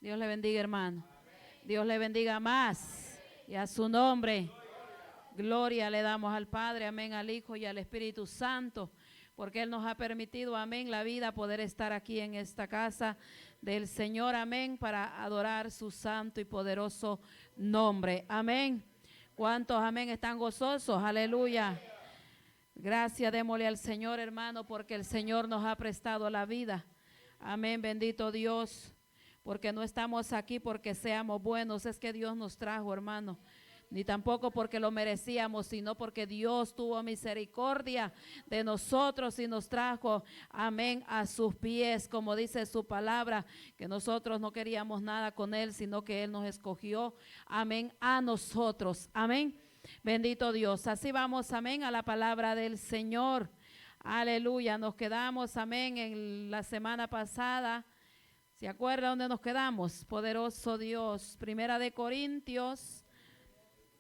Dios le bendiga, hermano. Dios le bendiga más. Y a su nombre, gloria le damos al Padre, amén, al Hijo y al Espíritu Santo, porque Él nos ha permitido, amén, la vida, poder estar aquí en esta casa del Señor, amén, para adorar su santo y poderoso nombre, amén. ¿Cuántos, amén, están gozosos? Aleluya. Gracias, démosle al Señor, hermano, porque el Señor nos ha prestado la vida. Amén, bendito Dios, porque no estamos aquí porque seamos buenos, es que Dios nos trajo, hermano. Ni tampoco porque lo merecíamos, sino porque Dios tuvo misericordia de nosotros y nos trajo, amén, a sus pies, como dice su palabra, que nosotros no queríamos nada con Él, sino que Él nos escogió, amén, a nosotros, amén. Bendito Dios. Así vamos, amén, a la palabra del Señor. Aleluya. Nos quedamos, amén, en la semana pasada. ¿Se acuerda dónde nos quedamos? Poderoso Dios. Primera de Corintios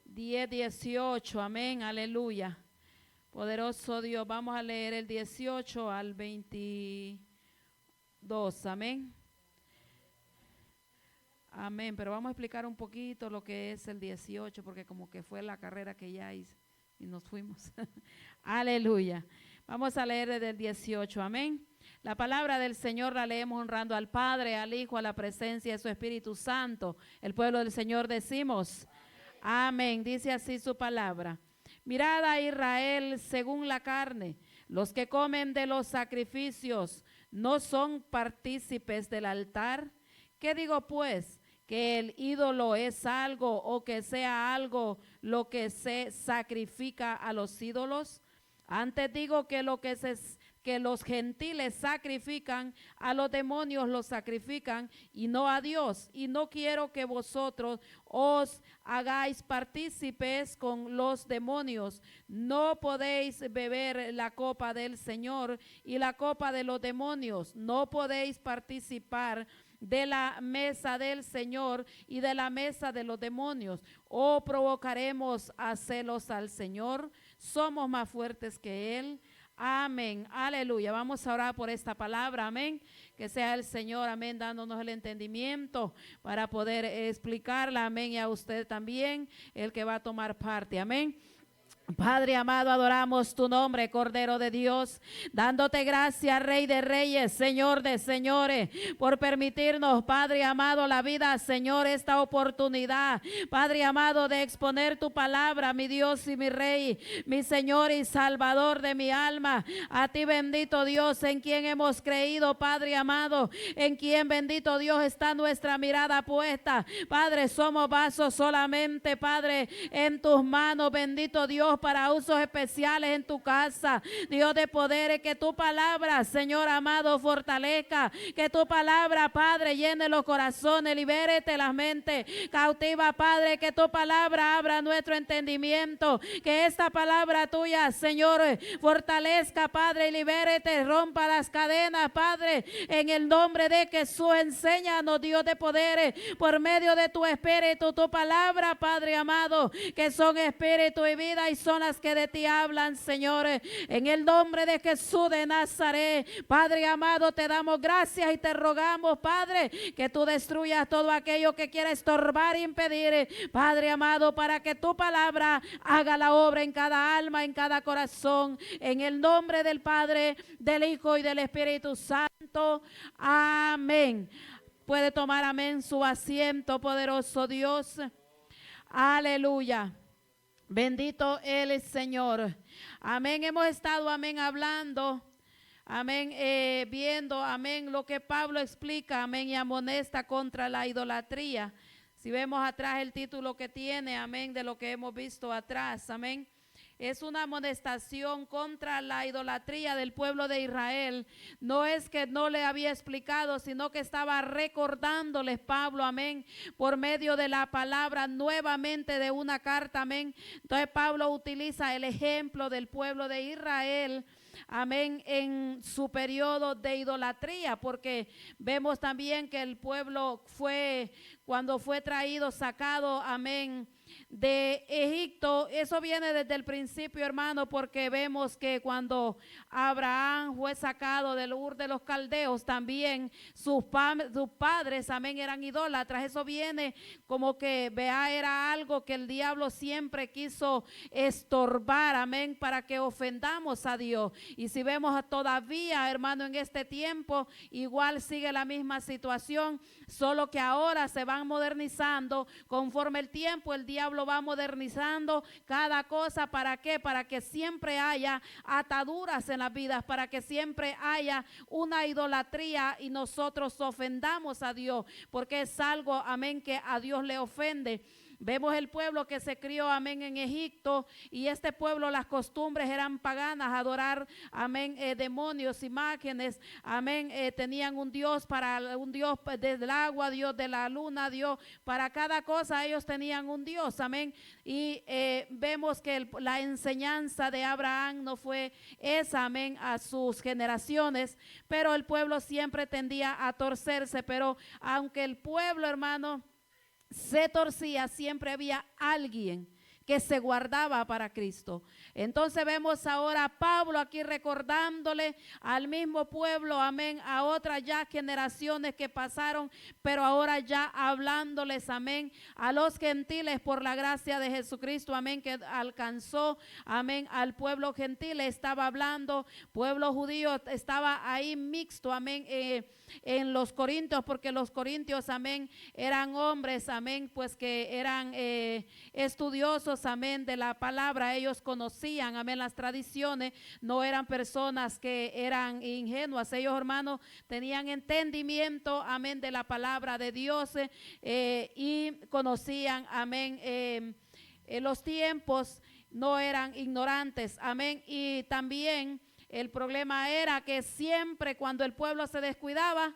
10:18. Amén. Aleluya. Poderoso Dios. Vamos a leer el 18 al 22. Amén. Amén, pero vamos a explicar un poquito lo que es el 18, porque como que fue la carrera que ya hice y nos fuimos. Aleluya. Vamos a leer desde el 18, amén. La palabra del Señor la leemos honrando al Padre, al Hijo, a la presencia de su Espíritu Santo. El pueblo del Señor decimos, amén. Dice así su palabra. Mirad a Israel según la carne. Los que comen de los sacrificios no son partícipes del altar. ¿Qué digo pues? ¿Que el ídolo es algo o que sea algo lo que se sacrifica a los ídolos? Antes digo que que los gentiles sacrifican, a los demonios los sacrifican y no a Dios. Y no quiero que vosotros os hagáis partícipes con los demonios. No podéis beber la copa del Señor y la copa de los demonios. No podéis participar de la mesa del Señor y de la mesa de los demonios. ¿O provocaremos a celos al Señor? Somos más fuertes que Él. Amén, aleluya. Vamos a orar por esta palabra, amén. Que sea el Señor, amén, dándonos el entendimiento para poder explicarla, amén. Y a usted también, el que va a tomar parte, amén. Padre amado, adoramos tu nombre, Cordero de Dios, dándote gracias, Rey de Reyes, Señor de Señores, por permitirnos, Padre amado, la vida, Señor, esta oportunidad, Padre amado, de exponer tu palabra, mi Dios y mi Rey, mi Señor y Salvador de mi alma. A ti, bendito Dios, en quien hemos creído, Padre amado, en quien, bendito Dios, está nuestra mirada puesta. Padre, somos vasos solamente, Padre, en tus manos, bendito Dios, para usos especiales en tu casa. Dios de poderes, que tu palabra, Señor amado, fortalezca, que tu palabra, Padre, llene los corazones, libérete las mentes cautiva, Padre, que tu palabra abra nuestro entendimiento, que esta palabra tuya, Señor, fortalezca, Padre, y libérete, rompa las cadenas, Padre, en el nombre de Jesús. Enséñanos, Dios de poderes, por medio de tu espíritu, tu palabra, Padre amado, que son espíritu y vida y son las que de ti hablan, Señor, en el nombre de Jesús de Nazaret. Padre amado, te damos gracias y te rogamos, Padre, que tú destruyas todo aquello que quiera estorbar e impedir, Padre amado, para que tu palabra haga la obra en cada alma, en cada corazón, en el nombre del Padre, del Hijo y del Espíritu Santo. Amén. Puede tomar, amén, su asiento, poderoso Dios. Aleluya. Bendito el Señor. Amén. Hemos estado, amén, hablando, amén, viendo, amén, lo que Pablo explica, amén, y amonesta contra la idolatría. Si vemos atrás el título que tiene, amén, de lo que hemos visto atrás, amén. Es una amonestación contra la idolatría del pueblo de Israel. No es que no le había explicado, sino que estaba recordándoles Pablo, amén, por medio de la palabra nuevamente de una carta, amén. Entonces Pablo utiliza el ejemplo del pueblo de Israel, amén, en su periodo de idolatría, porque vemos también que el pueblo cuando fue traído, sacado, amén, de Egipto, eso viene desde el principio, hermano, porque vemos que cuando Abraham fue sacado del Ur de los Caldeos, también sus padres, amén, eran idólatras. Eso viene como que, vea, era algo que el diablo siempre quiso estorbar, amén, para que ofendamos a Dios. Y si vemos todavía, hermano, en este tiempo, igual sigue la misma situación, solo que ahora se van modernizando conforme el tiempo. El diablo va modernizando cada cosa. ¿Para qué? Para que siempre haya ataduras en las vidas, para que siempre haya una idolatría y nosotros ofendamos a Dios, porque es algo, amén, que a Dios le ofende. Vemos el pueblo que se crió, amén, en Egipto, y este pueblo, las costumbres eran paganas, adorar, amén, demonios, imágenes, amén, tenían un Dios del agua, Dios de la luna, Dios para cada cosa, ellos tenían un Dios, amén. Y vemos que la enseñanza de Abraham no fue esa, amén, a sus generaciones, pero el pueblo siempre tendía a torcerse. Pero aunque el pueblo, hermano, se torcía, siempre había alguien que se guardaba para Cristo. Entonces vemos ahora a Pablo aquí recordándole al mismo pueblo, amén, a otras ya generaciones que pasaron, pero ahora ya hablándoles, amén, a los gentiles por la gracia de Jesucristo, amén, que alcanzó, amén, al pueblo gentil. Estaba hablando, pueblo judío estaba ahí mixto, amén, en los corintios, porque los corintios, amén, eran hombres, amén, pues que eran estudiosos, amén, de la palabra. Ellos conocían, amén, las tradiciones, no eran personas que eran ingenuas. Ellos, hermanos, tenían entendimiento, amén, de la palabra de Dios, y conocían, amén, los tiempos, no eran ignorantes, amén. Y también el problema era que siempre cuando el pueblo se descuidaba,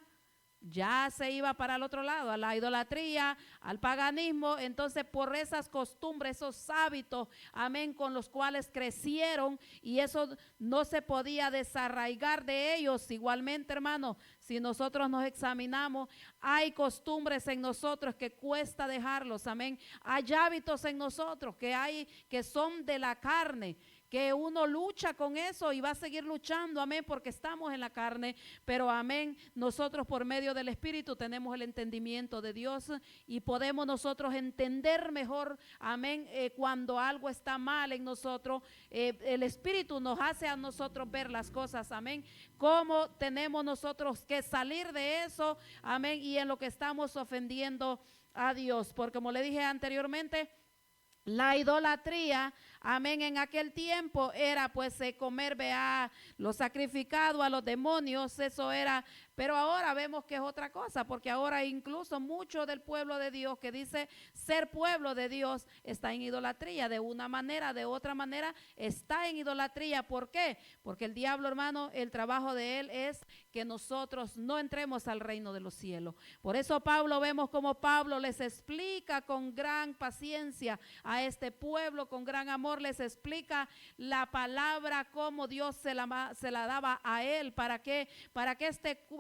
ya se iba para el otro lado, a la idolatría, al paganismo. Entonces por esas costumbres, esos hábitos, amén, con los cuales crecieron, y eso no se podía desarraigar de ellos. Igualmente, hermano, si nosotros nos examinamos, hay costumbres en nosotros que cuesta dejarlos, amén. Hay hábitos en nosotros que son de la carne, que uno lucha con eso y va a seguir luchando, amén, porque estamos en la carne, pero amén, nosotros por medio del Espíritu tenemos el entendimiento de Dios y podemos nosotros entender mejor, amén, cuando algo está mal en nosotros. El Espíritu nos hace a nosotros ver las cosas, amén, cómo tenemos nosotros que salir de eso, amén, y en lo que estamos ofendiendo a Dios, porque como le dije anteriormente, la idolatría, amén, en aquel tiempo era pues comer, vea, lo sacrificado a los demonios, eso era. Pero ahora vemos que es otra cosa, porque ahora incluso mucho del pueblo de Dios que dice ser pueblo de Dios está en idolatría, de una manera, de otra manera está en idolatría. ¿Por qué? Porque el diablo, hermano, el trabajo de él es que nosotros no entremos al reino de los cielos. Por eso Pablo, vemos como Pablo les explica con gran paciencia a este pueblo, con gran amor, les explica la palabra, cómo Dios se la daba a él, para que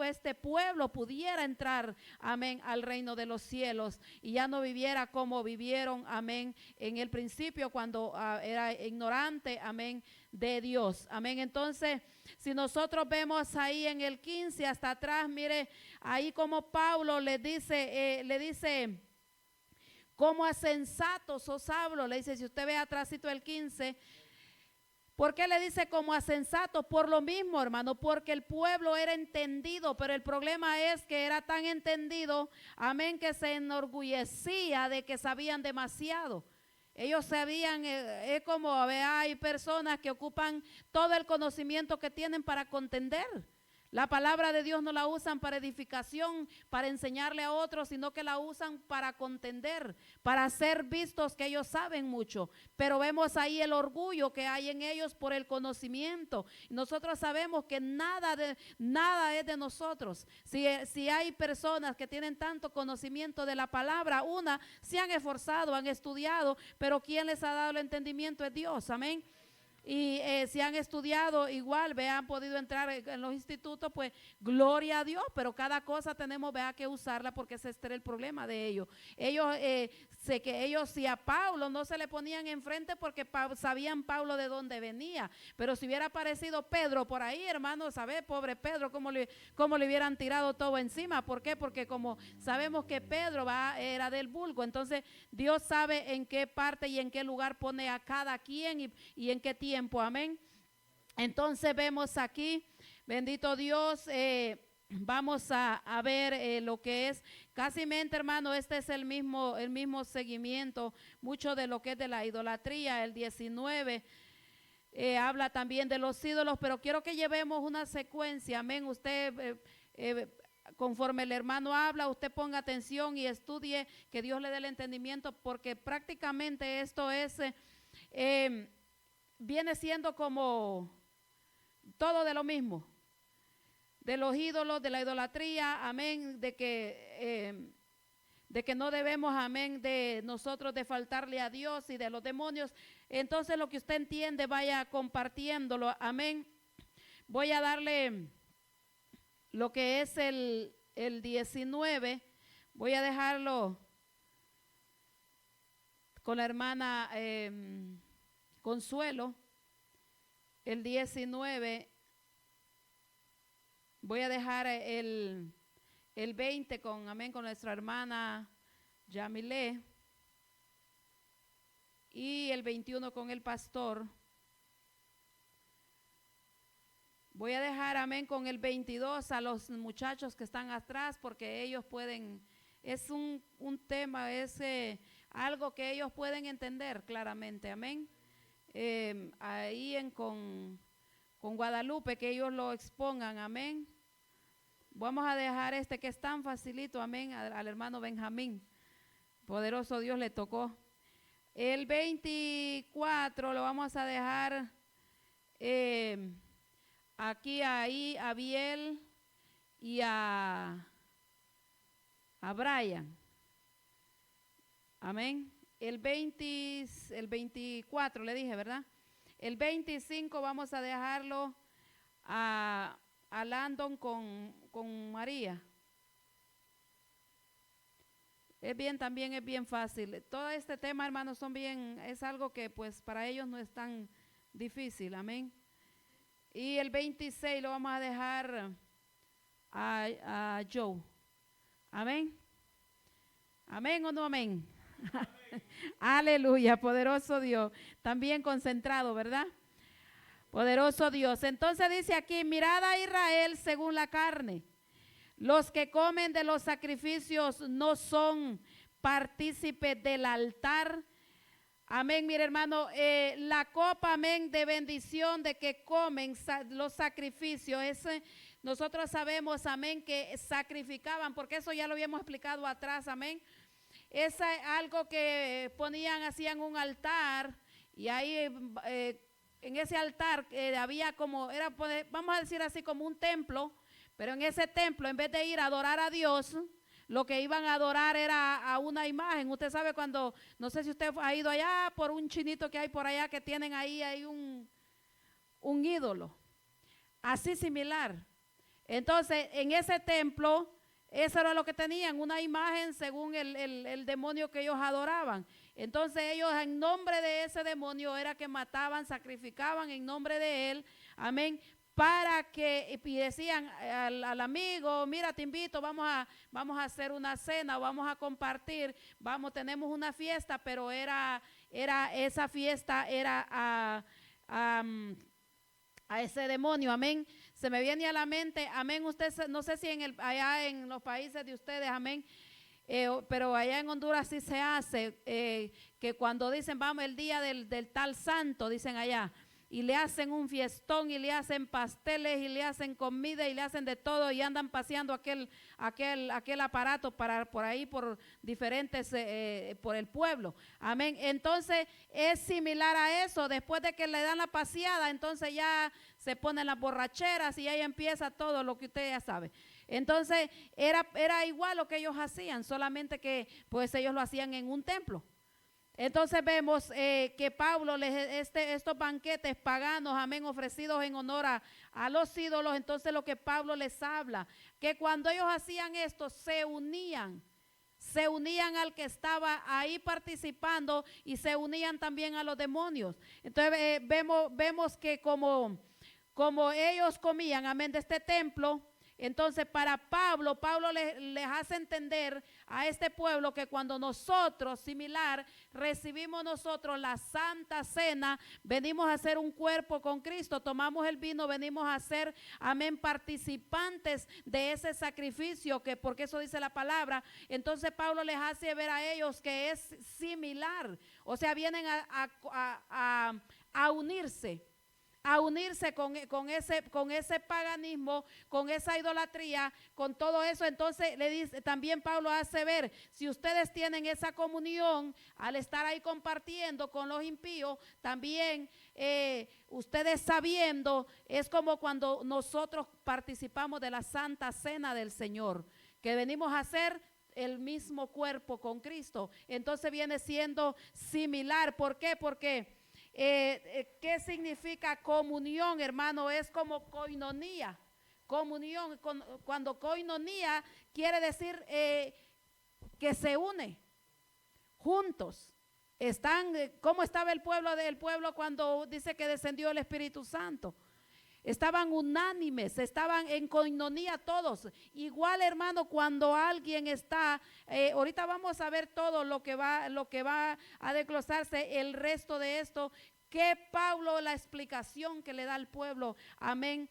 este pueblo pudiera entrar, amén, al reino de los cielos y ya no viviera como vivieron, amén, en el principio cuando era ignorante, amén, de Dios, amén. Entonces, si nosotros vemos ahí en el 15 hasta atrás, mire, ahí como Pablo le dice, como a sensatos os hablo, le dice, si usted ve atrásito el 15, ¿por qué le dice como a sensatos? Por lo mismo, hermano, porque el pueblo era entendido, pero el problema es que era tan entendido, amén, que se enorgullecía de que sabían demasiado. Ellos sabían, es como, hay personas que ocupan todo el conocimiento que tienen para contender. La palabra de Dios no la usan para edificación, para enseñarle a otros, sino que la usan para contender, para ser vistos que ellos saben mucho. Pero vemos ahí el orgullo que hay en ellos por el conocimiento. Nosotros sabemos que nada es de nosotros. Si hay personas que tienen tanto conocimiento de la palabra, se han esforzado, han estudiado, pero quien les ha dado el entendimiento es Dios, amén. y si han estudiado igual, han podido entrar en los institutos, pues gloria a Dios, pero cada cosa tenemos que usarla porque ese era el problema de ellos. Ellos si a Pablo no se le ponían enfrente porque sabían Pablo de dónde venía, pero si hubiera aparecido Pedro por ahí, hermano, ¿sabe? Pobre Pedro, cómo le hubieran tirado todo encima. ¿Por qué? Porque como sabemos que Pedro era del vulgo, entonces Dios sabe en qué parte y en qué lugar pone a cada quien y en qué tiempo, amén. Entonces vemos aquí, bendito Dios, vamos a ver lo que es, casi mente, hermano, este es el mismo seguimiento, mucho de lo que es de la idolatría. El 19 habla también de los ídolos, pero quiero que llevemos una secuencia, amén. Usted, conforme el hermano habla, usted ponga atención y estudie, que Dios le dé el entendimiento, porque prácticamente esto es, viene siendo como todo de lo mismo, de los ídolos, de la idolatría, amén, de que no debemos, amén, de nosotros de faltarle a Dios y de los demonios. Entonces lo que usted entiende, vaya compartiéndolo, amén. Voy a darle lo que es el 19, voy a dejarlo con la hermana Consuelo. El 19, voy a dejar el 20 con, amén, con nuestra hermana Yamile, y el 21 con el pastor. Voy a dejar, amén, con el 22 a los muchachos que están atrás, porque ellos pueden, es un tema, es algo que ellos pueden entender claramente, amén. Ahí con Guadalupe, que ellos lo expongan, amén. Vamos a dejar que es tan facilito, amén, al hermano Benjamín. Poderoso Dios le tocó. El 24 lo vamos a dejar aquí, ahí, a Biel y a Brian. Amén. El 24 le dije, ¿verdad? El 25 vamos a dejarlo a Landon con María. También es bien fácil. Todo este tema, hermanos, es algo que pues para ellos no es tan difícil, amén. Y el 26 lo vamos a dejar a Joe. Amén. Amén o no amén. Aleluya, poderoso Dios. También concentrado, ¿verdad? Poderoso Dios. Entonces dice aquí, mirad a Israel según la carne. Los que comen de los sacrificios no son partícipes del altar. Amén, mire hermano, la copa, amén, de bendición de que comen los sacrificios, nosotros sabemos, amén, que sacrificaban, porque eso ya lo habíamos explicado atrás, amén. Es algo que hacían un altar, y ahí en ese altar había como, vamos a decir así, como un templo, pero en ese templo, en vez de ir a adorar a Dios, lo que iban a adorar era a una imagen. Usted sabe cuando, no sé si usted ha ido allá por un chinito que hay por allá, que tienen ahí un ídolo, así similar. Entonces, en ese templo, eso era lo que tenían, una imagen según el demonio que ellos adoraban. Entonces ellos en nombre de ese demonio era que mataban, sacrificaban en nombre de él, amén, para que, y decían al amigo, mira, te invito, vamos a hacer una cena, vamos a compartir, tenemos una fiesta, pero esa fiesta era a ese demonio, amén. Se me viene a la mente, amén, usted no sé si allá en los países de ustedes, amén, pero allá en Honduras sí se hace, que cuando dicen, vamos, el día del tal santo, dicen allá, y le hacen un fiestón, y le hacen pasteles, y le hacen comida, y le hacen de todo, y andan paseando aquel aparato por ahí, por diferentes, por el pueblo, amén. Entonces es similar a eso. Después de que le dan la paseada, entonces ya se ponen las borracheras y ahí empieza todo lo que usted ya sabe. Entonces era igual lo que ellos hacían, solamente que pues ellos lo hacían en un templo. Entonces vemos que Pablo, estos banquetes paganos, amén, ofrecidos en honor a los ídolos, entonces lo que Pablo les habla, que cuando ellos hacían esto, se unían al que estaba ahí participando y se unían también a los demonios. Entonces vemos que como ellos comían, amén, de este templo, entonces para Pablo les hace entender a este pueblo que cuando nosotros, similar, recibimos nosotros la Santa Cena, venimos a ser un cuerpo con Cristo, tomamos el vino, venimos a ser, amén, participantes de ese sacrificio, que porque eso dice la palabra. Entonces Pablo les hace ver a ellos que es similar, o sea, vienen a unirse con ese paganismo, con esa idolatría, con todo eso. Entonces le dice, también Pablo hace ver, si ustedes tienen esa comunión al estar ahí compartiendo con los impíos, también ustedes sabiendo, es como cuando nosotros participamos de la Santa Cena del Señor, que venimos a hacer el mismo cuerpo con Cristo. Entonces viene siendo similar. ¿Por qué? Porque ¿qué significa comunión, hermano? Es como coinonía. Comunión, cuando coinonía quiere decir que se une juntos. ¿Cómo estaba el pueblo cuando dice que descendió el Espíritu Santo? Estaban unánimes, estaban en coinonía todos. Igual, hermano, cuando alguien está, ahorita vamos a ver todo lo que va a desglosarse el resto de esto, que Pablo, la explicación que le da al pueblo, amén,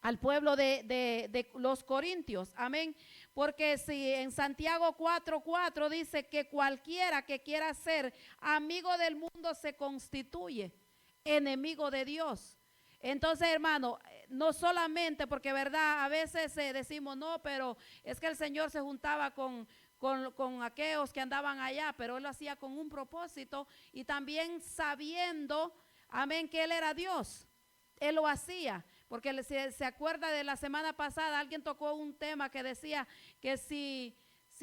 al pueblo de los corintios, amén. Porque si en Santiago 4:4 dice que cualquiera que quiera ser amigo del mundo se constituye enemigo de Dios. Entonces, hermano, no solamente porque, verdad, a veces decimos, no, pero es que el Señor se juntaba con aquellos que andaban allá, pero Él lo hacía con un propósito y también sabiendo, amén, que Él era Dios. Él lo hacía, porque se acuerda de la semana pasada, alguien tocó un tema que decía que si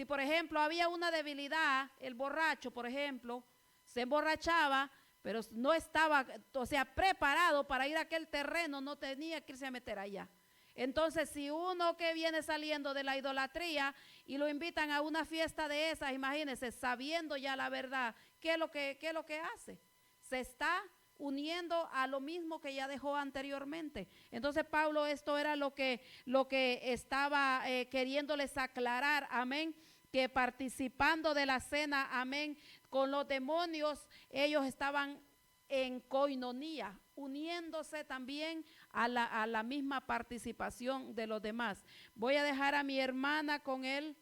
por ejemplo había una debilidad, el borracho, por ejemplo, se emborrachaba, pero no estaba, o sea, preparado para ir a aquel terreno, no tenía que irse a meter allá. Entonces, si uno que viene saliendo de la idolatría y lo invitan a una fiesta de esas, imagínense, sabiendo ya la verdad, ¿qué es lo que hace? Se está uniendo a lo mismo que ya dejó anteriormente. Entonces Pablo, esto era lo que estaba queriéndoles aclarar, amén, que participando de la cena, amén, con los demonios, ellos estaban en coinonía, uniéndose también a la misma participación de los demás. Voy a dejar a mi hermana con el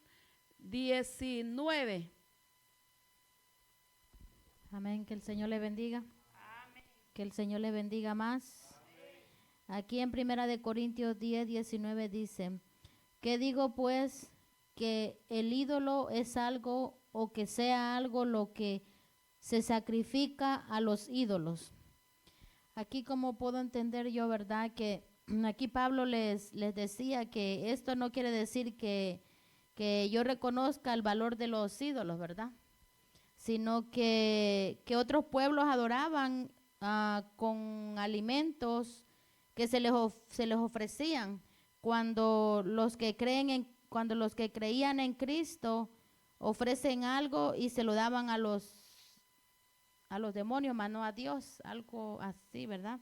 19. Amén, que el Señor le bendiga. Amén. Que el Señor le bendiga más. Amén. Aquí en 1 Corintios 10:19 dice, ¿qué digo pues? Que el ídolo es algo o que sea algo lo que se sacrifica a los ídolos. Aquí como puedo entender yo, ¿verdad? Que aquí Pablo les decía que esto no quiere decir que yo reconozca el valor de los ídolos, ¿verdad? Sino que otros pueblos adoraban con alimentos que se les ofrecían cuando los que creían en Cristo ofrecen algo y se lo daban a los demonios, más no a Dios, algo así, ¿verdad?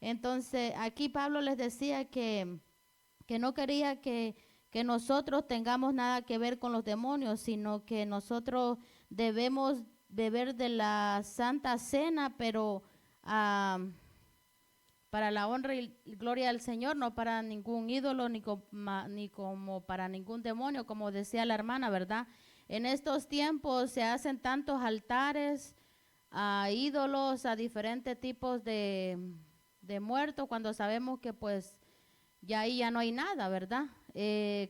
Entonces aquí Pablo les decía que no quería que nosotros tengamos nada que ver con los demonios, sino que nosotros debemos beber de la Santa Cena, pero para la honra y gloria del Señor, no para ningún ídolo, ni como para ningún demonio, como decía la hermana, ¿verdad? En estos tiempos se hacen tantos altares a ídolos, a diferentes tipos de muertos, cuando sabemos que pues ya ahí ya no hay nada, ¿verdad?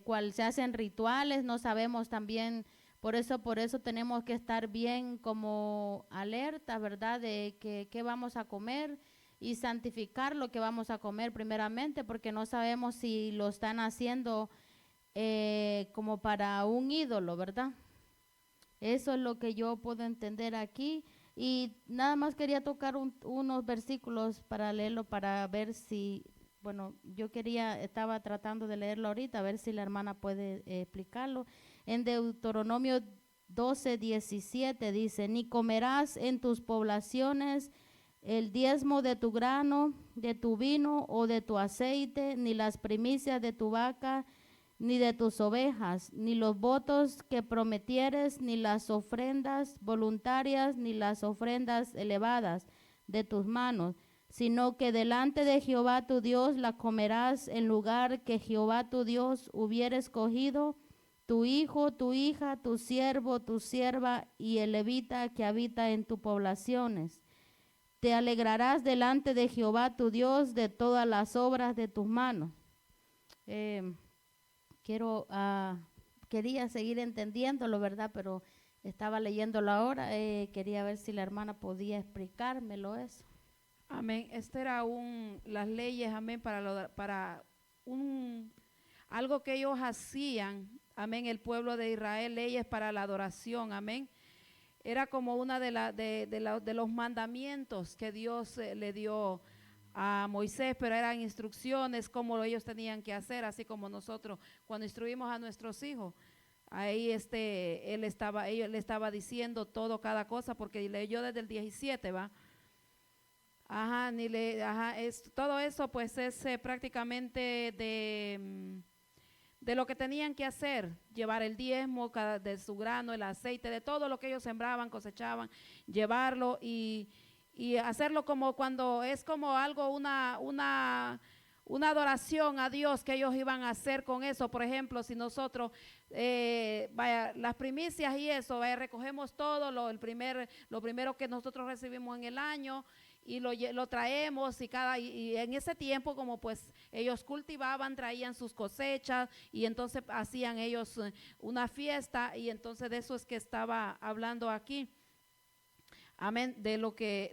Cual se hacen rituales, no sabemos también, por eso tenemos que estar bien como alerta, ¿verdad? De qué vamos a comer y santificar lo que vamos a comer primeramente, porque no sabemos si lo están haciendo como para un ídolo, ¿verdad? Eso es lo que yo puedo entender aquí. Y nada más quería tocar unos versículos para leerlo, para ver si, bueno, estaba tratando de leerlo ahorita, a ver si la hermana puede explicarlo. En Deuteronomio 12:17 dice, ni comerás en tus poblaciones el diezmo de tu grano, de tu vino o de tu aceite, ni las primicias de tu vaca, ni de tus ovejas, ni los votos que prometieres, ni las ofrendas voluntarias, ni las ofrendas elevadas de tus manos, sino que delante de Jehová tu Dios la comerás en lugar que Jehová tu Dios hubiera escogido, tu hijo, tu hija, tu siervo, tu sierva y el levita que habita en tus poblaciones. Te alegrarás delante de Jehová tu Dios de todas las obras de tus manos. Quería seguir entendiéndolo, ¿verdad? Pero estaba leyéndolo ahora. Quería ver si la hermana podía explicármelo eso. Amén. Era las leyes, amén, algo que ellos hacían, amén, el pueblo de Israel, leyes para la adoración, amén. Era como una de los mandamientos que Dios le dio a Moisés, pero eran instrucciones como ellos tenían que hacer, así como nosotros cuando instruimos a nuestros hijos. Ahí él le estaba diciendo cada cosa, porque leyó desde el 17, ¿va? Todo eso pues es prácticamente de lo que tenían que hacer, llevar el diezmo de su grano, el aceite, de todo lo que ellos sembraban, cosechaban, llevarlo y hacerlo como cuando es como algo, una adoración a Dios que ellos iban a hacer con eso. Por ejemplo, si nosotros, las primicias y eso, recogemos todo, lo primero que nosotros recibimos en el año, y lo traemos y en ese tiempo como pues ellos cultivaban, traían sus cosechas y entonces hacían ellos una fiesta, y entonces de eso es que estaba hablando aquí, amén, de lo que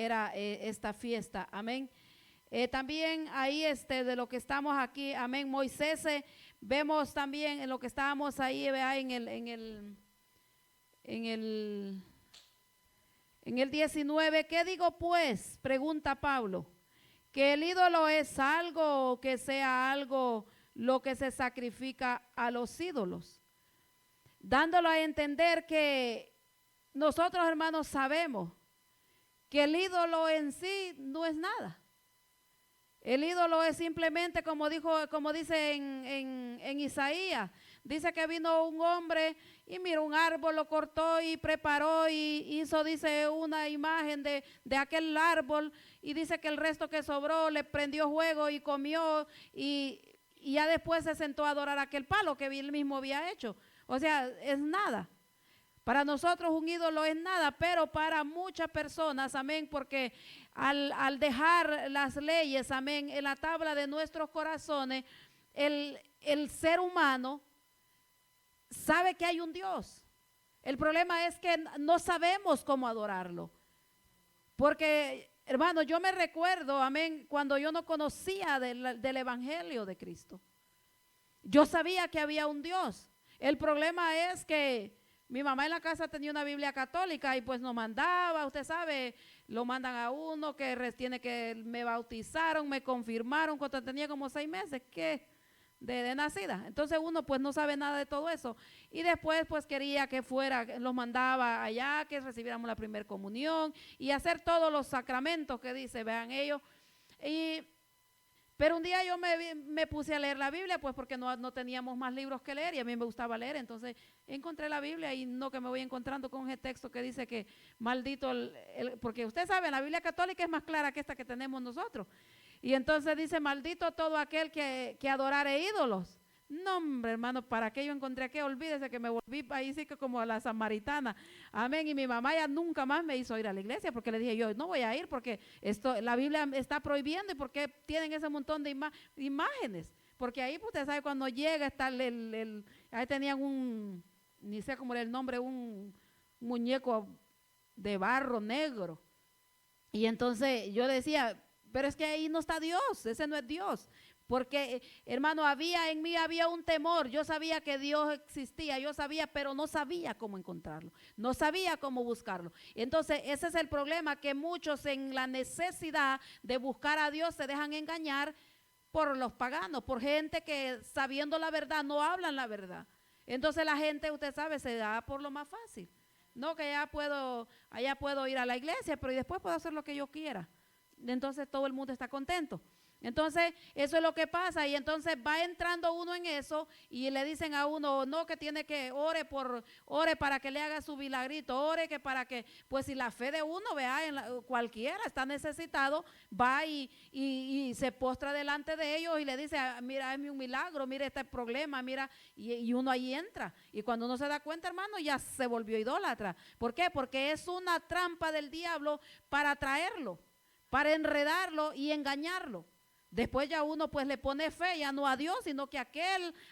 era esta fiesta, amén. También ahí de lo que estamos aquí, amén, Moisés, vemos también en lo que estábamos ahí, vea, en el 19, ¿qué digo pues? Pregunta Pablo, ¿que el ídolo es algo o que sea algo lo que se sacrifica a los ídolos? Dándolo a entender que nosotros, hermanos, sabemos que el ídolo en sí no es nada. El ídolo es simplemente como dice en Isaías, dice que vino un hombre y mira un árbol, lo cortó y preparó y hizo, dice, una imagen de aquel árbol, y dice que el resto que sobró le prendió fuego y comió y ya después se sentó a adorar aquel palo que él mismo había hecho. O sea, es nada. Para nosotros un ídolo es nada, pero para muchas personas, amén, porque al dejar las leyes, amén, en la tabla de nuestros corazones, el ser humano sabe que hay un Dios. El problema es que no sabemos cómo adorarlo. Porque, hermano, yo me recuerdo, amén, cuando yo no conocía del Evangelio de Cristo. Yo sabía que había un Dios. El problema es que mi mamá en la casa tenía una Biblia católica y pues nos mandaba, usted sabe, lo mandan a uno que me bautizaron, me confirmaron cuando tenía como 6 meses de nacida. Entonces uno pues no sabe nada de todo eso. Y después pues quería que los mandaba allá, que recibiéramos la primera comunión y hacer todos los sacramentos que dice, vean ellos. Pero un día yo me puse a leer la Biblia, pues porque no teníamos más libros que leer y a mí me gustaba leer. Entonces encontré la Biblia y no que me voy encontrando con ese texto que dice que maldito, porque usted sabe, la Biblia católica es más clara que esta que tenemos nosotros. Y entonces dice, maldito todo aquel que adorare ídolos. No, hombre, hermano, ¿para qué yo encontré aquí? Olvídese que me volví ahí sí que como a la samaritana. Amén. Y mi mamá ya nunca más me hizo ir a la iglesia porque le dije yo, no voy a ir porque la Biblia está prohibiendo. ¿Y por qué tienen ese montón de imágenes? Porque ahí, pues, usted sabe, cuando llega está ahí tenían ni sé cómo era el nombre, un muñeco de barro negro. Y entonces yo decía, pero es que ahí no está Dios, ese no es Dios. Porque, hermano, en mí había un temor. Yo sabía que Dios existía, yo sabía, pero no sabía cómo encontrarlo. No sabía cómo buscarlo. Entonces, ese es el problema, que muchos en la necesidad de buscar a Dios se dejan engañar por los paganos, por gente que sabiendo la verdad no hablan la verdad. Entonces la gente, usted sabe, se da por lo más fácil. No, que allá puedo ir a la iglesia, pero y después puedo hacer lo que yo quiera. Entonces todo el mundo está contento. Entonces eso es lo que pasa, y entonces va entrando uno en eso y le dicen a uno, no, que tiene que ore para que le haga su milagrito, ore que para que, pues si la fe de uno, vea, cualquiera está necesitado, va y se postra delante de ellos y le dice, mira, hazme un milagro, mira este problema, mira, y uno ahí entra, y cuando uno se da cuenta, hermano, ya se volvió idólatra. ¿Por qué? Porque es una trampa del diablo para atraerlo, para enredarlo y engañarlo. Después ya uno pues le pone fe, ya no a Dios, sino que a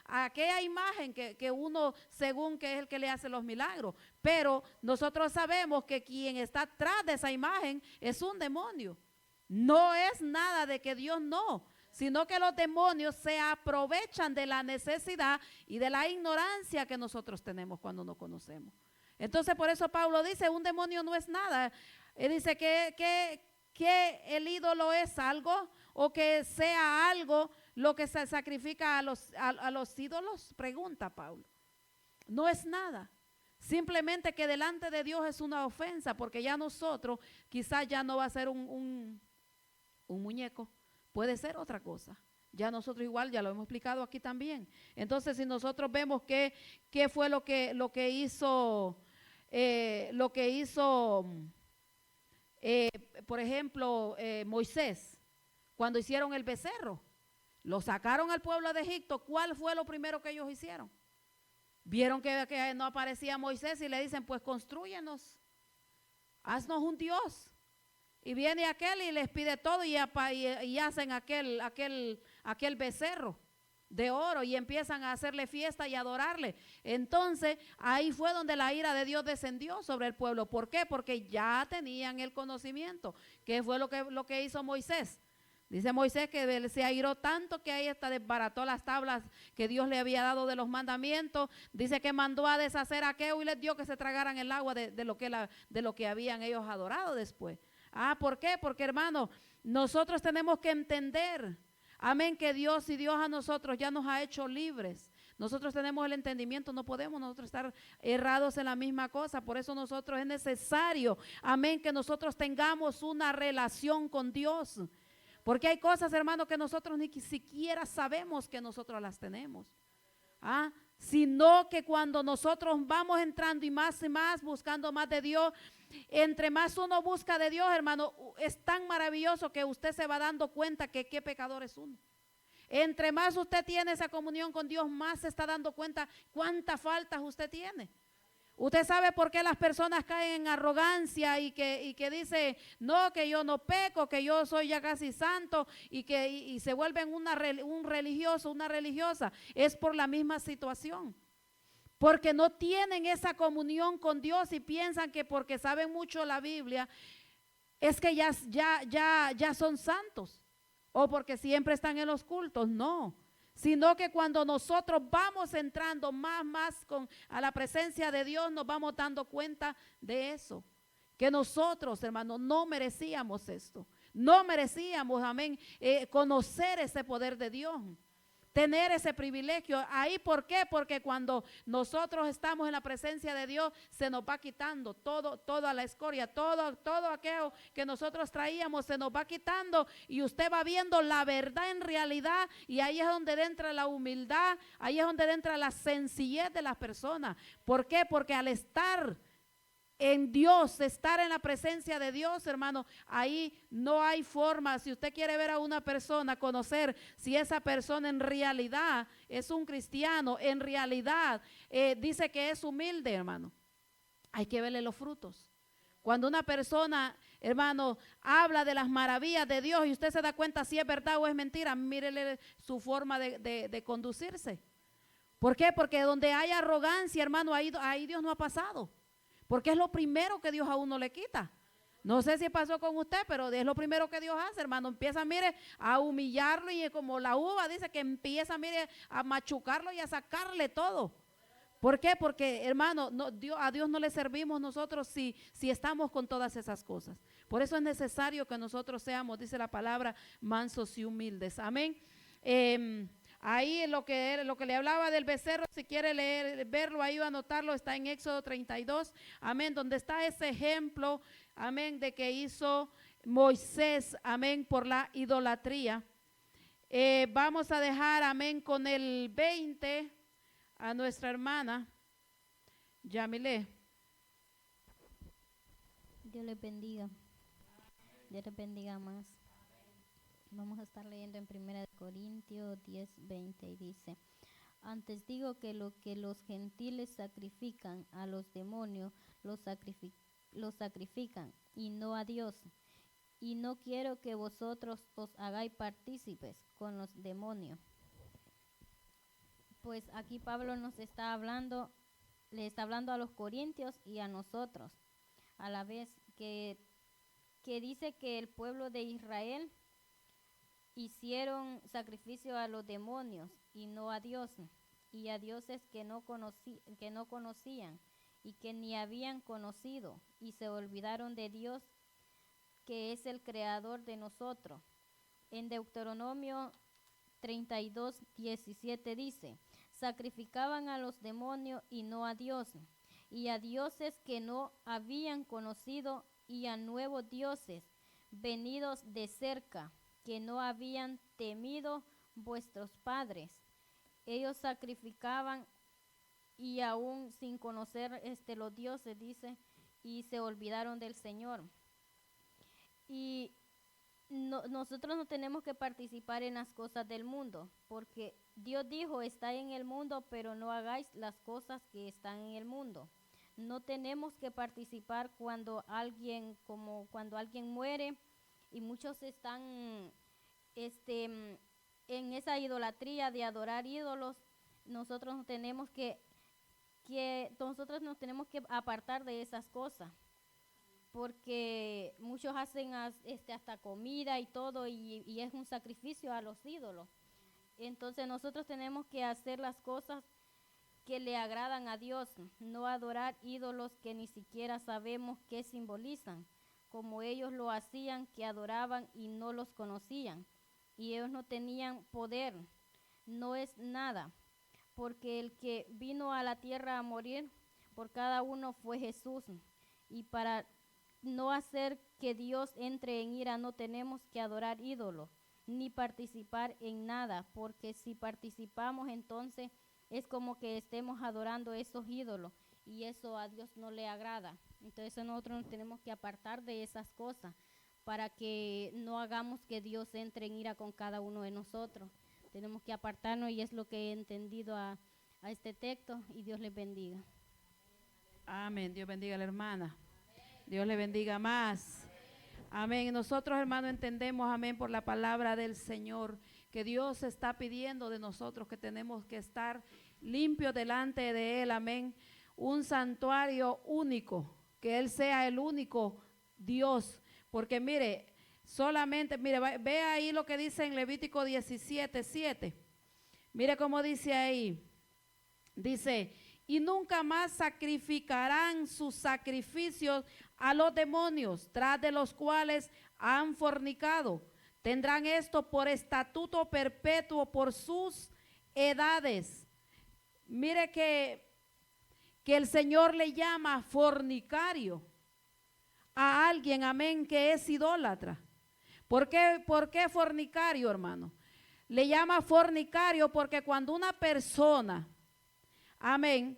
aquella imagen que uno, según que es el que le hace los milagros. Pero nosotros sabemos que quien está atrás de esa imagen es un demonio. No es nada de que Dios no, sino que los demonios se aprovechan de la necesidad y de la ignorancia que nosotros tenemos cuando no conocemos. Entonces por eso Pablo dice, un demonio no es nada. Él dice que el ídolo es algo, o que sea algo lo que se sacrifica a los ídolos, pregunta Pablo. No es nada. Simplemente que delante de Dios es una ofensa, porque ya nosotros quizás ya no va a ser un muñeco, puede ser otra cosa. Ya nosotros igual, ya lo hemos explicado aquí también. Entonces si nosotros vemos qué fue lo que hizo, por ejemplo, Moisés, cuando hicieron el becerro, lo sacaron al pueblo de Egipto, ¿cuál fue lo primero que ellos hicieron? Vieron que no aparecía Moisés y le dicen, pues constrúyenos, haznos un Dios. Y viene aquel y les pide todo y hacen aquel becerro de oro y empiezan a hacerle fiesta y adorarle. Entonces ahí fue donde la ira de Dios descendió sobre el pueblo. ¿Por qué? Porque ya tenían el conocimiento. ¿Qué fue lo que hizo Moisés? Dice Moisés que se airó tanto que ahí hasta desbarató las tablas que Dios le había dado de los mandamientos. Dice que mandó a deshacer a aquello y les dio que se tragaran el agua de lo que habían ellos adorado después. ¿Por qué? Porque, hermano, nosotros tenemos que entender, amén, que Dios a nosotros ya nos ha hecho libres. Nosotros tenemos el entendimiento, no podemos nosotros estar errados en la misma cosa. Por eso nosotros es necesario, amén, que nosotros tengamos una relación con Dios. Porque hay cosas, hermano, que nosotros ni siquiera sabemos que nosotros las tenemos. Sino que cuando nosotros vamos entrando y más buscando más de Dios, entre más uno busca de Dios, hermano, es tan maravilloso que usted se va dando cuenta que qué pecador es uno. Entre más usted tiene esa comunión con Dios, más se está dando cuenta cuántas faltas usted tiene. Usted sabe por qué las personas caen en arrogancia y que dice, no, que yo no peco, que yo soy ya casi santo y se vuelven un religioso, una religiosa. Es por la misma situación. Porque no tienen esa comunión con Dios y piensan que porque saben mucho la Biblia es que ya son santos. O porque siempre están en los cultos. No. Sino que cuando nosotros vamos entrando más a la presencia de Dios, nos vamos dando cuenta de eso. Que nosotros, hermanos, no merecíamos esto. No merecíamos, amén, conocer ese poder de Dios. Tener ese privilegio. Ahí, ¿por qué? Porque cuando nosotros estamos en la presencia de Dios, se nos va quitando toda la escoria, todo aquello que nosotros traíamos, se nos va quitando y usted va viendo la verdad en realidad, y ahí es donde entra la humildad, ahí es donde entra la sencillez de las personas. ¿Por qué? Porque al estar en Dios, estar en la presencia de Dios, hermano, ahí no hay forma. Si usted quiere ver a una persona, conocer si esa persona en realidad es un cristiano, en realidad dice que es humilde, hermano, hay que verle los frutos. Cuando una persona, hermano, habla de las maravillas de Dios y usted se da cuenta si es verdad o es mentira, mírele su forma de conducirse. ¿Por qué? Porque donde hay arrogancia, hermano, ahí Dios no ha pasado. Porque es lo primero que Dios a uno le quita. No sé si pasó con usted, pero es lo primero que Dios hace, hermano. Empieza, mire, a humillarlo y como la uva dice que empieza, mire, a machucarlo y a sacarle todo. ¿Por qué? Porque, hermano, a Dios no le servimos nosotros si estamos con todas esas cosas. Por eso es necesario que nosotros seamos, dice la palabra, mansos y humildes. Amén. Ahí lo que le hablaba del becerro, si quiere verlo ahí o anotarlo, está en Éxodo 32, amén, donde está ese ejemplo, amén, de que hizo Moisés, amén, por la idolatría. Vamos a dejar, amén, con el 20 a nuestra hermana Yamile. Dios les bendiga. Dios les bendiga más. Vamos a estar leyendo en 1 Corintios 10:20 y dice: antes digo que lo que los gentiles sacrifican a los demonios, los sacrifican y no a Dios. Y no quiero que vosotros os hagáis partícipes con los demonios. Pues aquí Pablo nos está hablando, le está hablando a los corintios y a nosotros, a la vez que dice que el pueblo de Israel hicieron sacrificio a los demonios y no a Dios, y a dioses que no conocían y que ni habían conocido, y se olvidaron de Dios, que es el creador de nosotros. En Deuteronomio 32:17 dice: sacrificaban a los demonios y no a Dios, y a dioses que no habían conocido, y a nuevos dioses venidos de cerca, que no habían temido vuestros padres. Ellos sacrificaban y aún sin conocer los dioses, dice, y se olvidaron del Señor. Y nosotros no tenemos que participar en las cosas del mundo, porque Dios dijo: está en el mundo, pero no hagáis las cosas que están en el mundo. No tenemos que participar cuando alguien muere, y muchos están en esa idolatría de adorar ídolos. Nosotros nos tenemos que apartar de esas cosas, porque muchos hacen hasta comida y todo, y es un sacrificio a los ídolos. Entonces nosotros tenemos que hacer las cosas que le agradan a Dios, no adorar ídolos que ni siquiera sabemos qué simbolizan, como ellos lo hacían, que adoraban y no los conocían, y ellos no tenían poder. No es nada, porque el que vino a la tierra a morir por cada uno fue Jesús, y para no hacer que Dios entre en ira no tenemos que adorar ídolos ni participar en nada, porque si participamos entonces es como que estemos adorando esos ídolos, y eso a Dios no le agrada. Entonces nosotros nos tenemos que apartar de esas cosas para que no hagamos que Dios entre en ira con cada uno de nosotros. Tenemos que apartarnos, y es lo que he entendido a este texto, y Dios les bendiga. Amén. Dios bendiga a la hermana. Dios le bendiga más. Amén. Nosotros, hermanos, entendemos, amén, por la palabra del Señor, que Dios está pidiendo de nosotros que tenemos que estar limpios delante de Él, amén. Un santuario único, que Él sea el único Dios, porque mire, solamente, mire, ve ahí lo que dice en Levítico 17:7. Mire cómo dice ahí. Dice: y nunca más sacrificarán sus sacrificios a los demonios, tras de los cuales han fornicado. Tendrán esto por estatuto perpetuo por sus edades. Mire que el Señor le llama fornicario a alguien, amén, que es idólatra. ¿Por qué fornicario, hermano? Le llama fornicario porque cuando una persona, amén,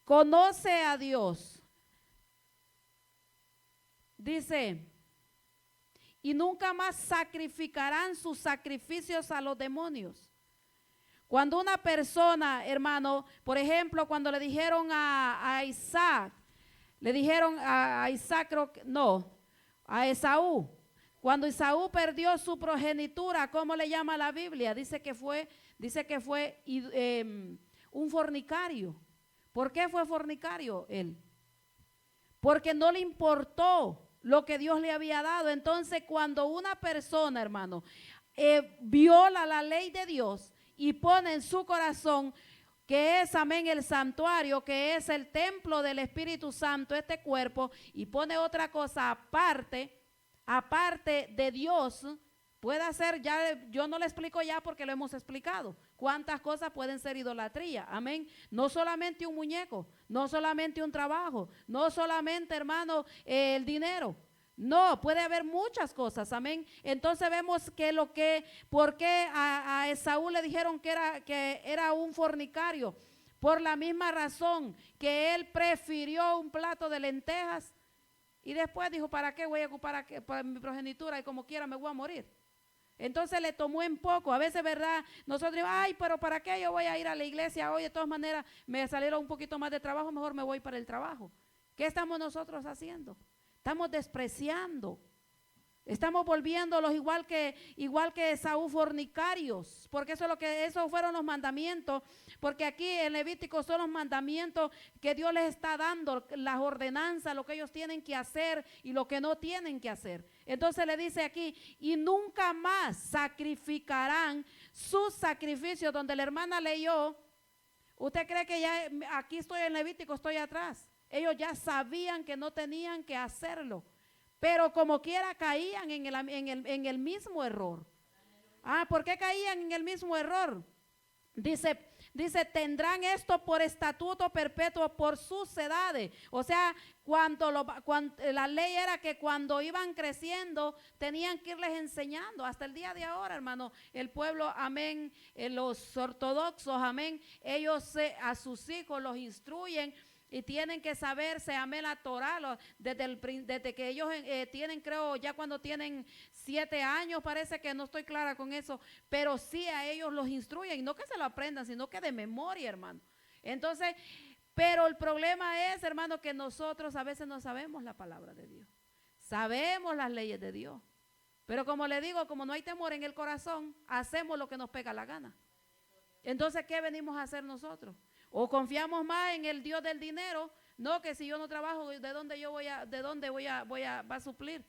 conoce a Dios, dice: y nunca más sacrificarán sus sacrificios a los demonios. Cuando una persona, hermano, por ejemplo, cuando le dijeron a Isaac, le dijeron a Isaac, a Esaú, cuando Esaú perdió su progenitura, ¿cómo le llama la Biblia? Dice que fue un fornicario. ¿Por qué fue fornicario él? Porque no le importó lo que Dios le había dado. Entonces, cuando una persona, hermano, viola la ley de Dios y pone en su corazón que es, amén, el santuario, que es el templo del Espíritu Santo, este cuerpo, y pone otra cosa aparte de Dios, puede ser, ya yo no le explico ya porque lo hemos explicado, cuántas cosas pueden ser idolatría, amén. No solamente un muñeco, no solamente un trabajo, no solamente, hermano, el dinero. No, puede haber muchas cosas, amén. Entonces vemos que ¿por qué a Esaú le dijeron que era un fornicario? Por la misma razón que él prefirió un plato de lentejas y después dijo, ¿para qué voy a ocupar para mi progenitura y como quiera me voy a morir? Entonces le tomó en poco. A veces, ¿verdad? Nosotros digo, ay, pero ¿para qué yo voy a ir a la iglesia hoy? De todas maneras, me salieron un poquito más de trabajo, mejor me voy para el trabajo. ¿Qué estamos nosotros haciendo? Estamos despreciando. Estamos volviéndolos igual que Esaú, fornicarios, porque esos fueron los mandamientos, porque aquí en Levítico son los mandamientos que Dios les está dando, las ordenanzas, lo que ellos tienen que hacer y lo que no tienen que hacer. Entonces le dice aquí, y nunca más sacrificarán sus sacrificios, donde la hermana leyó. ¿Usted cree que ya aquí estoy en Levítico, estoy atrás? Ellos ya sabían que no tenían que hacerlo, pero como quiera caían en el mismo error. ¿Por qué caían en el mismo error? Dice, tendrán esto por estatuto perpetuo por sus edades. O sea, cuando la ley era que cuando iban creciendo tenían que irles enseñando. Hasta el día de ahora, hermano, el pueblo, amén, los ortodoxos, amén, ellos a sus hijos los instruyen y tienen que saberse, amén, la Torah, desde que ellos tienen, creo, ya cuando tienen 7 años, parece que no estoy clara con eso, pero sí a ellos los instruyen, y no que se lo aprendan, sino que de memoria, hermano. Entonces, pero el problema es, hermano, que nosotros a veces no sabemos la palabra de Dios, sabemos las leyes de Dios, pero como le digo, como no hay temor en el corazón, hacemos lo que nos pega la gana. Entonces, ¿qué venimos a hacer nosotros? O confiamos más en el Dios del dinero, no, que si yo no trabajo, ¿de dónde va a suplir?